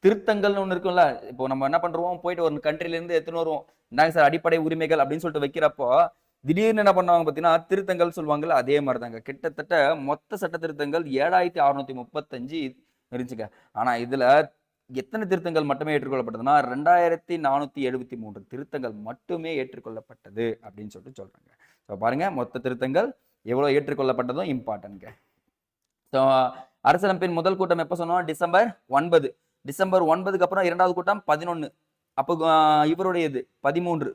திருத்தங்கள்னு ஒன்று இருக்கும்ல. இப்போ நம்ம என்ன பண்றோம், போயிட்டு ஒரு கண்ட்ரில இருந்து எடுத்துன்னு வருவோம், இந்தாங்க சார் அடிப்படை உரிமைகள் அப்படின்னு சொல்லிட்டு வைக்கிறப்போ திடீர்னு என்ன பண்ணுவாங்க பார்த்தீங்கன்னா திருத்தங்கள் சொல்லுவாங்கல்ல, அதே மாதிரி தாங்க. கிட்டத்தட்ட மொத்த சட்ட திருத்தங்கள் 7635 இருந்துச்சுங்க. ஆனா இதுல எத்தனை திருத்தங்கள் மட்டுமே ஏற்றுக்கொள்ளப்பட்டதுன்னா 2473 திருத்தங்கள் மட்டுமே ஏற்றுக்கொள்ளப்பட்டது அப்படின்னு சொல்லிட்டு சொல்றாங்க. ஸோ பாருங்க, மொத்த திருத்தங்கள் எவ்வளவு ஏற்றுக்கொள்ளப்பட்டதும் இம்பார்ட்டன்ட்ங்க. ஸோ அரசியலமைப்பின் முதல் கூட்டம் எப்போ சொன்னோம்? டிசம்பர் 9. டிசம்பர் 9க்கு அப்புறம் 2வது கூட்டம் 11. அப்போ இவருடையது 13.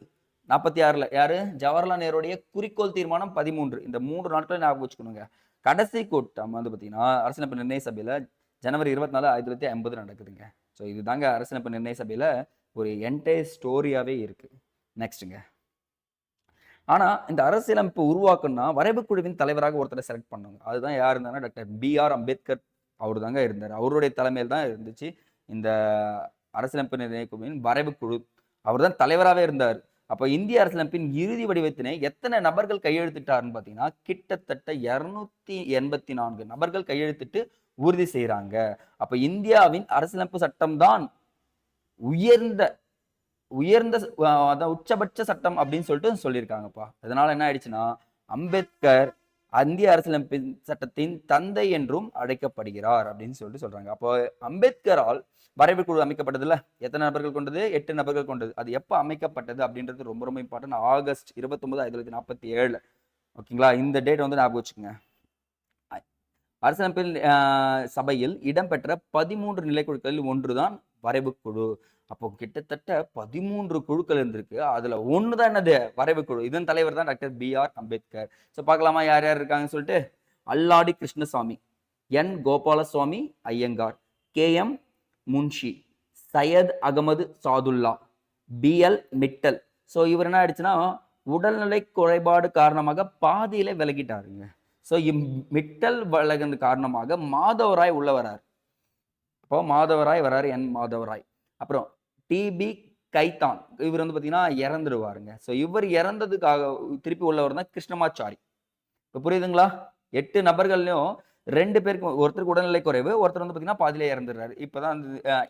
46ல யாரு? ஜவஹர்லால் நேருடைய குறிக்கோள் தீர்மானம் 13. இந்த 3 நாட்களை ஞாபகம் வச்சுக்கணுங்க. கடைசி கூட்டம் வந்து பார்த்தீங்கன்னா அரசியலமைப்பு நிர்ணய சபையில ஜனவரி 24, 1950 நடக்குதுங்க. ஸோ இதுதாங்க அரசியலமைப்பு நிர்ணய சபையில ஒரு என்டையர் ஸ்டோரியாவே இருக்கு. நெக்ஸ்ட்டுங்க. ஆனா இந்த அரசியலமைப்பு உருவாக்கணும்னா வரைவு குழுவின் தலைவராக ஒருத்தரை செலக்ட் பண்ணுங்க. அதுதான் யார் இருந்தாங்கன்னா டாக்டர் பி.ஆர். அம்பேத்கர். அவர் தாங்க இருந்தார். அவருடைய தலைமையில் தான் இருந்துச்சு இந்த அரசியலமைப்பு நிர்ணய குழுவின் வரைவு குழு. அவர் தான் தலைவராகவே இருந்தார். அப்போ இந்திய அரசியலமைப்பின் இறுதி வடிவத்தினை எத்தனை நபர்கள் கையெழுத்திட்டாருன்னு பார்த்தீங்கன்னா கிட்டத்தட்ட 284 நபர்கள் கையெழுத்திட்டு உறுதி செய்யறாங்க. அப்ப இந்தியாவின் அரசியலமைப்பு சட்டம் தான் உயர்ந்த உச்சபட்ச சட்டம் அப்படின்னு சொல்லிட்டு சொல்லியிருக்காங்கப்பா. அதனால என்ன ஆயிடுச்சுன்னா அம்பேத்கர் இந்திய அரசியலமைப்பு சட்டத்தின் தந்தை என்றும் அழைக்கப்படுகிறார் அப்படின்னு சொல்லிட்டு சொல்றாங்க. அப்போ அம்பேத்கரால் வரைவு குழு அமைக்கப்பட்டதுல எத்தனை நபர்கள் கொண்டது? 8 நபர்கள் கொண்டது. அது எப்போ அமைக்கப்பட்டது அப்படின்றது ரொம்ப ரொம்ப இம்பார்ட்டன்ட். ஆகஸ்ட் 29, 1947. ஓகேங்களா? இந்த டேட் வந்து ஞாபகம் வச்சுக்கோங்க. அரசியலமைப்பில் சபையில் இடம்பெற்ற 13 நிலைக்குழுக்களில் ஒன்றுதான் வரைவு குழு. அப்போ கிட்டத்தட்ட 13 குழுக்கள் இருந்திருக்கு. அதுல ஒண்ணு தான் என்னது வரைவு குழு. இதன் தலைவர் தான் டாக்டர் பி.ஆர். அம்பேத்கர். ஸோ பார்க்கலாமா யார் யார் இருக்காங்கன்னு சொல்லிட்டு. Alladi Krishnaswamy, N. Gopalaswami Ayyangar, K M. Munshi, Syed Ahmed Saadulla, B L. Mitter. So இவர் என்ன ஆயிடுச்சுன்னா உடல்நிலை குறைபாடு காரணமாக பாதியில விலகிட்டாருங்க. ஸோ மிட்டல் விலகினது காரணமாக மாதவராய் உள்ள வராரு. அப்போ மாதவராய் வராரு, என். மாதவராய். அப்புறம் டிபி கைத்தான், இவர் வந்து பார்த்தீங்கன்னா இறந்துடுவாருங்க. ஸோ இவர் இறந்ததுக்காக திருப்பி உள்ளவர் தான் கிருஷ்ணமாச்சாரி. இப்போ புரியுதுங்களா? 8 நபர்கள்லையும் 2 பேருக்கு, ஒருத்தருக்கு உடல்நிலை குறைவு, ஒருத்தர் வந்து பார்த்தீங்கன்னா பாதியிலே இறந்துடுறாரு. இப்போதான்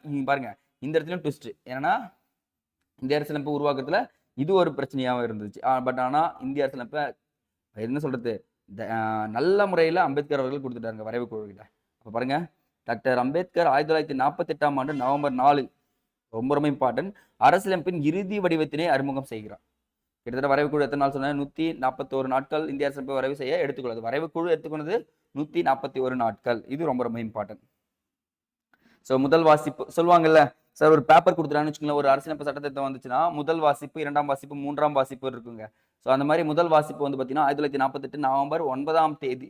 இங்க பாருங்க, இந்த இடத்துலையும் ட்விஸ்ட். ஏன்னா இந்திய அரசியலமைப்பு உருவாக்கத்துல இது ஒரு பிரச்சனையாகவும் இருந்துச்சு. பட் ஆனால் இந்திய அரசியலமைப்பை என்ன சொல்றது, நல்ல முறையில் அம்பேத்கர் அவர்கள் கொடுத்துட்டாங்க வரைவு குழுக்கிட்ட. அப்போ பாருங்க, டாக்டர் அம்பேத்கர் 1948ஆம் ஆண்டு நவம்பர் 4, ரொம்ப ரொம்ப இம்பார்ட்டன்ட், அரசியலமைப்பின் இறுதி வடிவத்தினை அறிமுகம் செய்கிறார். கிட்டத்தட்ட வரைவு குழு எத்தனை நாள் சொன்னா 141 நாட்கள் இந்திய அரசியலமைப்பை வரைவு செய்ய எடுத்துக்கொள்ளுது. வரைவு குழு எடுத்துக்கொண்டது 141 நாட்கள். இது ரொம்ப ரொம்ப இம்பார்ட்டன்ட். ஸோ முதல் வாசிப்பு சொல்லுவாங்கல்ல சார், ஒரு பேப்பர் கொடுத்துட்டான்னு வச்சுக்கோங்களேன், ஒரு அரசியலமைப்பு சட்டத்திட்டம் வந்துச்சுன்னா முதல் வாசிப்பு, 2ஆம் வாசிப்பு, 3ஆம் வாசிப்பு இருக்குங்க. ஸோ அந்த மாதிரி முதல் வாசிப்பு வந்து பார்த்தீங்கன்னா 1948 நவம்பர் 9ஆம் தேதி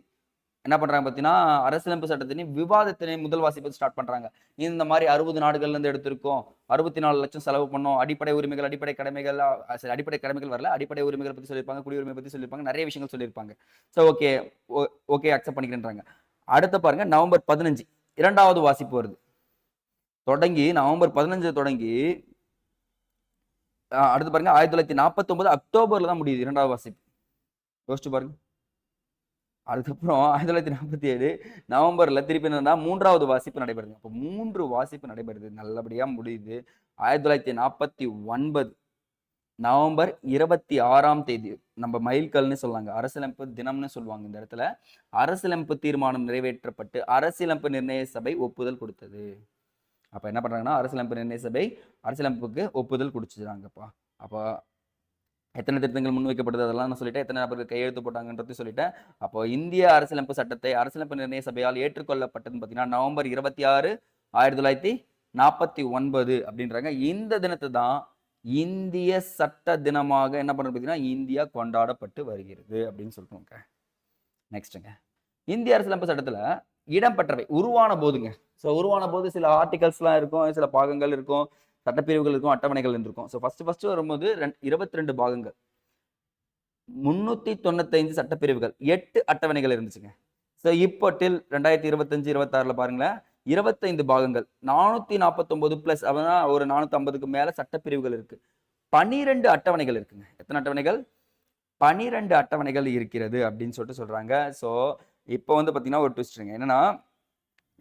என்ன பண்றாங்க பார்த்தீங்கன்னா, அரசியலமைப்பு சட்டத்தின் விவாதத்தினை முதல் வாசிப்பு ஸ்டார்ட் பண்றாங்க. இந்த மாதிரி 60 நாடுகள்ல இருந்து எடுத்திருக்கோம், 64 லட்சம் செலவு பண்ணோம், அடிப்படை உரிமைகள், அடிப்படை கடமைகள், சரி அடிப்படை கடமைகள் வரல, அடிப்படை உரிமைகள் பத்தி சொல்லியிருப்பாங்க, குடியுரிமை பத்தி சொல்லியிருப்பாங்க, நிறைய விஷயங்கள் சொல்லியிருப்பாங்க. ஸோ ஓகே ஓகே அக்செப்ட் பண்ணிக்கிறேன்றாங்க. அடுத்த பாருங்க, நவம்பர் 15 2வது வாசிப்பு வருது. தொடங்கி நவம்பர் 15 தொடங்கி அடுத்து பாருங்க 1949 அக்டோபர்ல தான் முடியுது 2வது வாசிப்பு. யோசிச்சு பாருங்க. அதுக்கப்புறம் 1947 நவம்பர்ல திருப்பி என்னன்னா 3வது வாசிப்பு நடைபெறுது. அப்போ 3 வாசிப்பு நடைபெறுது, நல்லபடியா முடியுது. 1949 நவம்பர் 26ஆம் தேதி நம்ம மைல்கல்னு சொல்லாங்க, அரசியலமைப்பு தினம்னு சொல்லுவாங்க. இந்த இடத்துல அரசியலமைப்பு தீர்மானம் நிறைவேற்றப்பட்டு அரசியலமைப்பு நிர்ணய சபை ஒப்புதல் கொடுத்தது. அப்ப என்ன பண்றாங்கன்னா, அரசியலமைப்பு நிர்ணய சபை அரசியலமைப்புக்கு ஒப்புதல் கொடுத்துறாங்கப்பா. அப்போ எத்தனை திருத்தங்கள் முன்வைக்கப்படுது அதெல்லாம் நான் சொல்லிட்டேன், எத்தனை நபர்கள் கையெழுத்து போட்டாங்கன்றது சொல்லிட்டேன். அப்போ இந்திய அரசியலமைப்பு சட்டத்தை அரசியலமைப்பு நிர்ணய சபையால் ஏற்றுக்கொள்ளப்பட்டதுன்னு பார்த்தீங்கன்னா நவம்பர் 26, 1949 அப்படின்றாங்க. இந்த தினத்தை தான் இந்திய சட்ட தினமாக என்ன பண்ணுறது பார்த்தீங்கன்னா இந்தியா கொண்டாடப்பட்டு வருகிறது அப்படின்னு சொல்லுவாங்க. நெக்ஸ்ட்டுங்க, இந்திய அரசியலமைப்பு சட்டத்தில் இடம்பெற்றவை உருவான போதுங்க. ஸோ உருவான போது சில ஆர்டிகல்ஸ்லாம் இருக்கும், சில பாகங்கள் இருக்கும், சட்டப்பிரிவுகள் இருக்கும், அட்டவணைகள் இருக்கும். ஸோ ஃபர்ஸ்ட் வரும்போது 22 பாகங்கள், 395 சட்டப்பிரிவுகள், 8 அட்டவணைகள் இருந்துச்சுங்க. ஸோ இப்போ டில் 2025-26 பாருங்களேன், 25 பாகங்கள், 449 பிளஸ் அப்படின்னா ஒரு 450க்கு மேல சட்டப்பிரிவுகள் இருக்கு, 12 அட்டவணைகள் இருக்குங்க. எத்தனை அட்டவணைகள்? 12 அட்டவணைகள் இருக்கிறது அப்படின்னு சொல்லிட்டு சொல்றாங்க. ஸோ இப்போ வந்து பார்த்தீங்கன்னா ஒரு ட்விஸ்ட்ங்க, என்னன்னா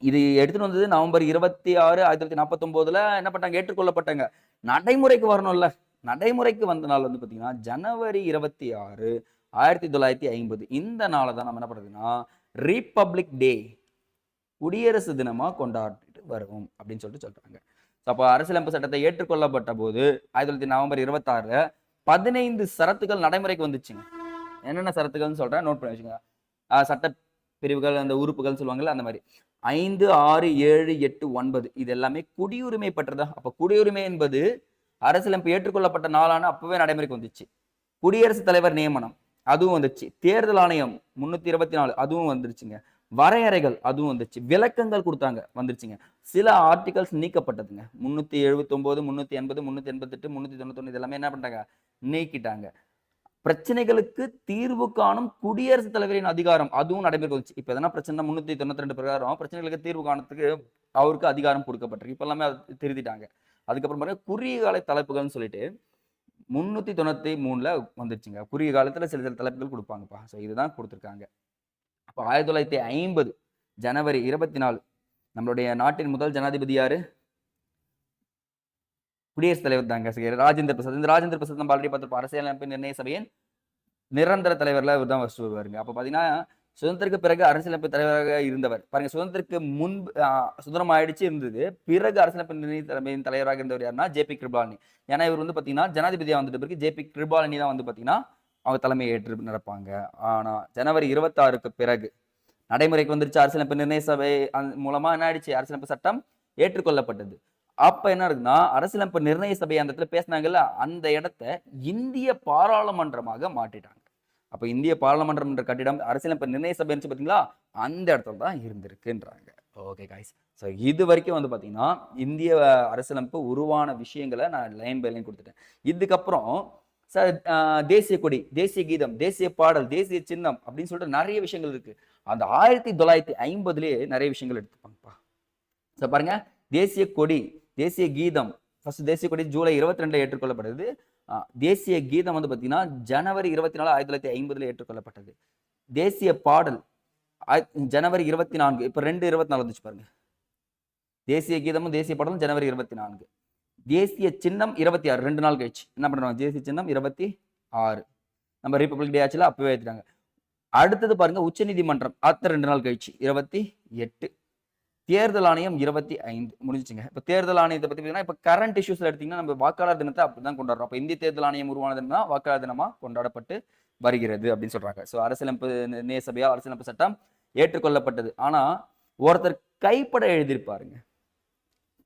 இது எடுத்துட்டு வந்தது நவம்பர் 26, 1949 என்ன பண்ணாங்க, ஏற்றுக்கொள்ளப்பட்டாங்க. நடைமுறைக்கு வரணும்ல, நடைமுறைக்கு வந்த நாள் வந்து பார்த்தீங்கன்னா ஜனவரி 26, 1950. இந்த நாளை தான் நம்ம என்ன பண்ணுறதுன்னா ரிப்பப்ளிக் டே, குடியரசு தினமா கொண்டாடிட்டு வரும் அப்படின்னு சொல்லிட்டு சொல்றாங்க. அப்போ அரசியலமைப்பு சட்டத்தை ஏற்றுக்கொள்ளப்பட்ட போது நவம்பர் 26 15 சரத்துகள் நடைமுறைக்கு வந்துச்சுங்க. என்னென்ன சரத்துகள்னு சொல்றேன், நோட் பண்ணி வச்சுங்க. சட்ட பிரிவுகள், அந்த உறுப்புகள் சொல்லுவாங்கல்ல, அந்த மாதிரி 5, 6, 7, 8, 9 இது எல்லாமே குடியுரிமை பற்றதா. அப்ப குடியுரிமை என்பது அரசியலமைப்பு ஏற்றுக்கொள்ளப்பட்ட நாளான அப்பவே நடைமுறைக்கு வந்துச்சு. குடியரசுத் தலைவர் நியமனம் அதுவும் வந்துச்சு, தேர்தல் ஆணையம் 324 அதுவும் வந்துருச்சுங்க, வரையறைகள் அதுவும் வந்துச்சு, விளக்கங்கள் கொடுத்தாங்க வந்துருச்சுங்க. சில ஆர்டிகல்ஸ் நீக்கப்பட்டதுங்க, 379, 380, 388, 391 இதெல்லாமே என்ன பண்ணிட்டாங்க, நீக்கிட்டாங்க. பிரச்சனைகளுக்கு தீர்வு காணும் குடியரசுத் தலைவரின் அதிகாரம் அதுவும் நடைமுறைக்கு வந்துச்சு. இப்ப எதனா பிரச்சனை 392 பிரகாரம் பிரச்சனைகளுக்கு தீர்வு காணத்துக்கு அவருக்கு அதிகாரம் கொடுக்கப்பட்டிருக்கு. இப்ப எல்லாமே திருத்திட்டாங்க. அதுக்கப்புறம் பாருங்க, குறுகிய கால தலைப்புகள்னு சொல்லிட்டு 393ல வந்துருச்சுங்க. குறுகிய காலத்துல சில சில தலைப்புகள் கொடுப்பாங்கப்பா. ஸோ இதுதான் கொடுத்துருக்காங்க. அப்போ 1950 ஜனவரி 24 நம்மளுடைய நாட்டின் முதல் ஜனாதிபதி யாரு? குடியரசுத் தலைவர் தாங்க, ராஜேந்திர பிரசாத். இந்த ராஜேந்திர பிரசாத் நம்ம ஆல்ரெடி பார்த்திருப்போம், அரசியலமைப்பு நிர்ணய சபையின் நிரந்தர தலைவர்ல இவர் தான் ஃபர்ஸ்ட் வருவாருங்க. அப்போ பார்த்தீங்கன்னா சுதந்திரத்துக்கு பிறகு அரசியலமைப்பு தலைவராக இருந்தவர் பாருங்க. சுதந்திரத்துக்கு முன்பு சுதந்திரம் ஆயிடுச்சு இருந்தது, பிறகு அரசியலமைப்பு நிர்ணய சபையின் தலைவராக இருந்தவர் யாருன்னா ஜே.பி. கிருபாலினி. ஏன்னா இவர் வந்து பார்த்தீங்கன்னா ஜனாதிபதியாக வந்துட்டு பிறகு ஜே.பி. கிருபாலினி தான் வந்து பார்த்தீங்கன்னா அவங்க தலைமை ஏற்று நடப்பாங்க. ஆனா ஜனவரி 26க்கு பிறகு நடைமுறைக்கு வந்துருச்சு அரசியலமைப்பு நிர்ணய சபை மூலமா என்ன ஆயிடுச்சு, அரசியலமைப்பு சட்டம் ஏற்றுக்கொள்ளப்பட்டது. அப்ப என்ன இருக்குன்னா அரசியலமைப்பு நிர்ணய சபை அந்த இடத்துல பேசினாங்கல்ல, அந்த இடத்த இந்திய பாராளுமன்றமாக மாற்றிட்டாங்க. அப்ப இந்திய பாராளுமன்றம் என்ற கட்டிடம் அரசியலமைப்பு நிர்ணய சபை இருந்துச்சு பார்த்தீங்களா, அந்த இடத்துல தான் இருந்திருக்குன்றாங்க. Okay guys. ஸோ இது வரைக்கும் வந்து பார்த்தீங்கன்னா, இந்திய அரசியலமைப்பு உருவான விஷயங்கள நான் லைன் பை லைன் குடுத்துட்டேன். இதுக்கப்புறம் சார் தேசிய கொடி, தேசிய கீதம், தேசிய பாடல், தேசிய சின்னம் அப்படின்னு சொல்லிட்டு நெறைய விஷயங்கள் இருக்கு. அந்த 1950லயே நெறைய விஷயங்கள் எடுத்துப்பாங்கப்பா. ஸோ பாருங்க, தேசிய கொடி, தேசிய கீதம், ஃபர்ஸ்ட் தேசிய கொடி ஜூலை 22 ஏற்றுக்கொள்ளப்படுது. தேசிய கீதம் வந்து பார்த்தீங்கன்னா, ஜனவரி 24, 1950 ஏற்றுக்கொள்ளப்பட்டது. தேசிய பாடல் ஜனவரி 24, இப்ப 2/24 வந்துச்சு பாருங்க. தேசிய கீதமும் தேசிய பாடலும் ஜனவரி 24. தேசிய சின்னம் 26, 2 நாள் கழிச்சு என்ன பண்றாங்க? தேசிய சின்னம் 26. நம்ம ரிபப்ளிக் டே ஆச்சுல, அப்பவே ஏத்துட்டாங்க. அடுத்தது பாருங்க, உச்சநீதிமன்றம் அடுத்த 2 நாள் கழிச்சு 28. தேர்தல் ஆணையம் 25 முடிஞ்சுச்சுங்க. இப்ப தேர்தல் ஆணையத்தை பத்தி பார்த்தீங்கன்னா, இப்ப கரண்ட் இஷ்யூஸ்ல எடுத்தீங்கன்னா, நம்ம வாக்காளர் தினத்தை அப்படிதான் கொண்டாடுறோம். அப்ப இந்திய தேர்தல் ஆணையம் உருவானதுன்னா வாக்காளர் தினமா கொண்டாடப்பட்டு வருகிறது அப்படின்னு சொல்றாங்க. ஸோ அரசியலமைப்பு நிர்ணய சபையா அரசியலமைப்பு சட்டம் ஏற்றுக்கொள்ளப்பட்டது. ஆனா ஒருத்தர் கைப்பட எழுதியிருப்பாருங்க.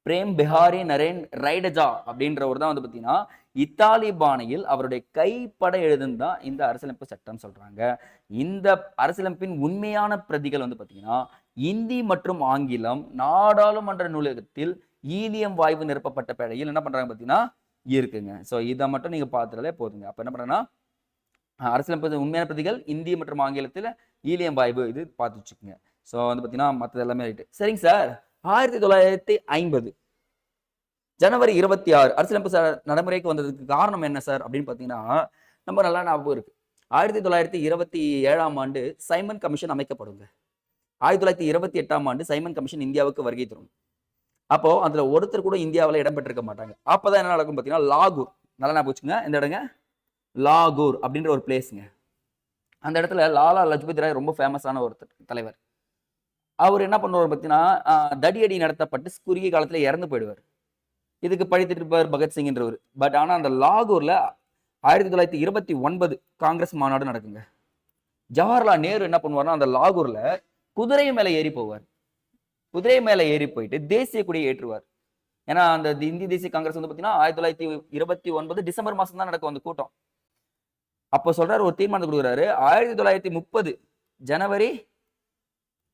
பிரேம் பிஹாரி நரேன் ரைடஜா அப்படின்றவர் தான் வந்து பார்த்தீங்கன்னா, இத்தாலி பாணியில் அவருடைய கைப்பட எழுதுன்னு தான் இந்த அரசியலமைப்பு சட்டம் சொல்றாங்க. இந்த அரசியலமைப்பின் உண்மையான பிரதிகள் வந்து பார்த்தீங்கன்னா, இந்தி மற்றும் ஆங்கிலம் நாடாளுமன்ற நூலகத்தில் ஈலியம் வாயு நிரப்பப்பட்ட பேழையில் என்ன பண்றாங்க பார்த்தீங்கன்னா இருக்குங்க. ஸோ இதை மட்டும் நீங்க பார்த்துட்டாலே போதுங்க. அப்ப என்ன பண்றேன்னா, அரசியலமைப்பு உண்மையான பிரதிகள் இந்தி மற்றும் ஆங்கிலத்தில் ஈலியம் வாயு இது பார்த்து வச்சுக்கோங்க. ஸோ வந்து பார்த்தீங்கன்னா மற்றது எல்லாமே ரைட்டு. சரிங்க சார். 1950 ஜனவரி 26 அரசியலமைப்பு நடைமுறைக்கு வந்ததுக்கு காரணம் என்ன சார் அப்படின்னு பார்த்தீங்கன்னா, நம்ம நல்லா ஞாபகம் இருக்கு. 1927ஆம் ஆண்டு சைமன் கமிஷன் அமைக்கப்படுங்க. 1928ஆம் ஆண்டு சைமன் கமிஷன் இந்தியாவுக்கு வருகை தரும். அப்போ அதுல ஒருத்தர் கூட இந்தியாவில் இடம் பெற்றிருக்க மாட்டாங்க. அப்பதான் என்ன நடக்கும் பார்த்தீங்கன்னா, லாகூர் நல்லா ஞாபகம் வச்சுங்க. இந்த இடங்க லாகூர் அப்படின்ற ஒரு பிளேஸ்ங்க. அந்த இடத்துல லாலா லஜ்பத் ராய் ரொம்ப ஃபேமஸான ஒரு தலைவர். அவர் என்ன பண்ணுவார் பார்த்தீங்கன்னா, தடியடி நடத்தப்பட்டு குறுகிய காலத்துல இறந்து போயிடுவார். இதுக்கு பழி தீர்ப்பார் பகத்சிங்ன்றவர். பட் ஆனா அந்த லாகூர்ல 1929 காங்கிரஸ் மாநாடு நடக்குங்க. ஜவஹர்லால் நேரு என்ன பண்ணுவார்னா, அந்த லாகூர்ல குதிரை மேல ஏறி போவார். குதிரை மேல ஏறி போயிட்டு தேசிய கொடியை ஏற்றுவார். ஏன்னா அந்த இந்திய தேசிய காங்கிரஸ் வந்து பாத்தீங்கன்னா 1929 டிசம்பர் மாசம் தான் நடக்கும் அந்த கூட்டம். அப்ப சொல்றாரு, ஒரு தீர்மானத்தை கொடுக்குறாரு. 1930 ஜனவரி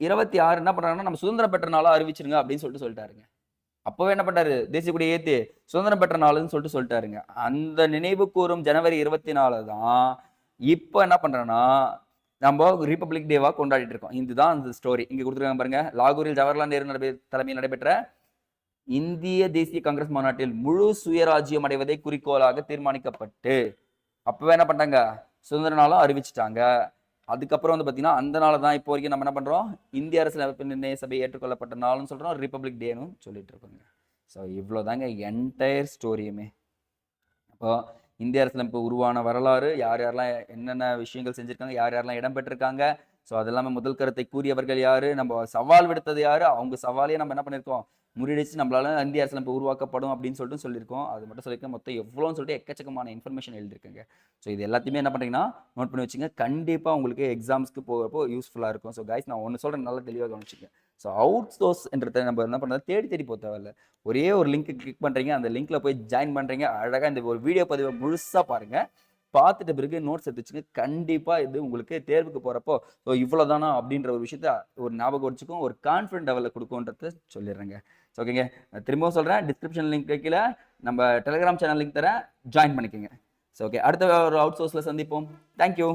26 என்ன பண்றாங்கன்னா, நம்ம சுதந்திரம் பெற்ற நாளா அறிவிச்சிருங்க அப்படின்னு சொல்லிட்டாருங்க. அப்பவே என்ன பண்ணாரு, தேசிய கொடியை ஏத்தி சுதந்திரம் பெற்ற நாளுன்னு சொல்லிட்டாருங்க. அந்த நினைவு கூறும் ஜனவரி 24 தான் இப்ப என்ன பண்றோம்னா, நம்ம ரிபப்ளிக் டேவா கொண்டாடிட்டு இருக்கோம். இதுதான் அந்த ஸ்டோரி. இங்க கொடுத்துருக்காங்க பாருங்க. லாகூரில் ஜவஹர்லால் நேரு தலைமையில் நடைபெற்ற இந்திய தேசிய காங்கிரஸ் மாநாட்டில் முழு சுயராஜ்யம் அடைவதை குறிக்கோளாக தீர்மானிக்கப்பட்டு, அப்பவே என்ன பண்ணாங்க, சுதந்திர நாளும் அறிவிச்சிட்டாங்க. அதுக்கப்புறம் வந்து பாத்தீங்கன்னா, அந்த நாள் தான் இப்போ வரைக்கும் நம்ம என்ன பண்றோம், இந்திய அரசியலமைப்பு நிர்ணய சபை ஏற்றுக்கொள்ளப்பட்ட நாள்னு சொல்றோம், ரிபப்ளிக் டேன்னு சொல்லிட்டு இருக்கோங்க. ஸோ இவ்வளோதாங்க என்டையர் ஸ்டோரியுமே. அப்போ இந்திய அரசியலமைப்பு உருவான வரலாறு, யார் யாரெல்லாம் என்னென்ன விஷயங்கள் செஞ்சிருக்காங்க, யார் யாரெல்லாம் இடம் பெற்றிருக்காங்க, ஸோ அது எல்லாமே முதல் கருத்தை கூறியவர்கள் யாரு, நம்ம சவால் விடுத்தது யாரு, அவங்க சவாலையே நம்ம என்ன பண்ணியிருக்கோம், முறியடிச்சு நம்மளால இந்திய அரசியலமைப்பு உருவாக்கப்படும் அப்படின்னு சொல்லியிருக்கோம். அது மட்டும் சொல்லியிருக்கேன். மொத்தம் எவ்வளோன்னு சொல்லிட்டு எக்கச்சக்கமான இன்ஃபர்மேஷன் எழுதிருக்குங்க. ஸோ இது எல்லாத்தையுமே என்ன பண்ணுறீங்கன்னா நோட் பண்ணி வச்சுங்க. கண்டிப்பாக உங்களுக்கு எக்ஸாம்ஸ்க்கு போகிறப்போ யூஸ்ஃபுல்லாக இருக்கும். ஸோ கைஸ், நான் ஒன்று சொல்கிறேன், நல்லா தெளிவாக கவனிச்சுங்க. ஸோ அவுட் சோர்ஸ்ன்றதை நம்ம என்ன பண்ணுறது, தேடி தேடி போக தேவையில்ல. ஒரே ஒரு லிங்க் கிளிக் பண்ணுறீங்க, அந்த லிங்க்ல போய் ஜாயின் பண்ணுறீங்க. அழகாக இந்த ஒரு வீடியோ பதிவை முழுசாக பாருங்கள். பார்த்துட்ட பிறகு நோட்ஸ் எடுத்து வச்சுங்க. கண்டிப்பாக இது உங்களுக்கு தேர்வுக்கு போகிறப்போ ஸோ இவ்வளோ தானா அப்படின்ற ஒரு விஷயத்த ஒரு ஞாபகம் வச்சுக்கும், ஒரு கான்ஃபிடென்ட் லெவலில் கொடுக்கும்ன்றத சொல்லிடுறேங்க. ஸோ ஓகேங்க, திரும்பவும் சொல்கிறேன், டிஸ்கிரிப்ஷன் லிங்க் கீழே நம்ம டெலிகிராம் சேனல் லிங்க் தரேன், ஜாயின் பண்ணிக்கோங்க. ஸோ ஓகே, அடுத்த ஒரு அவுட் சோர்ஸில் சந்திப்போம். தேங்க்யூ.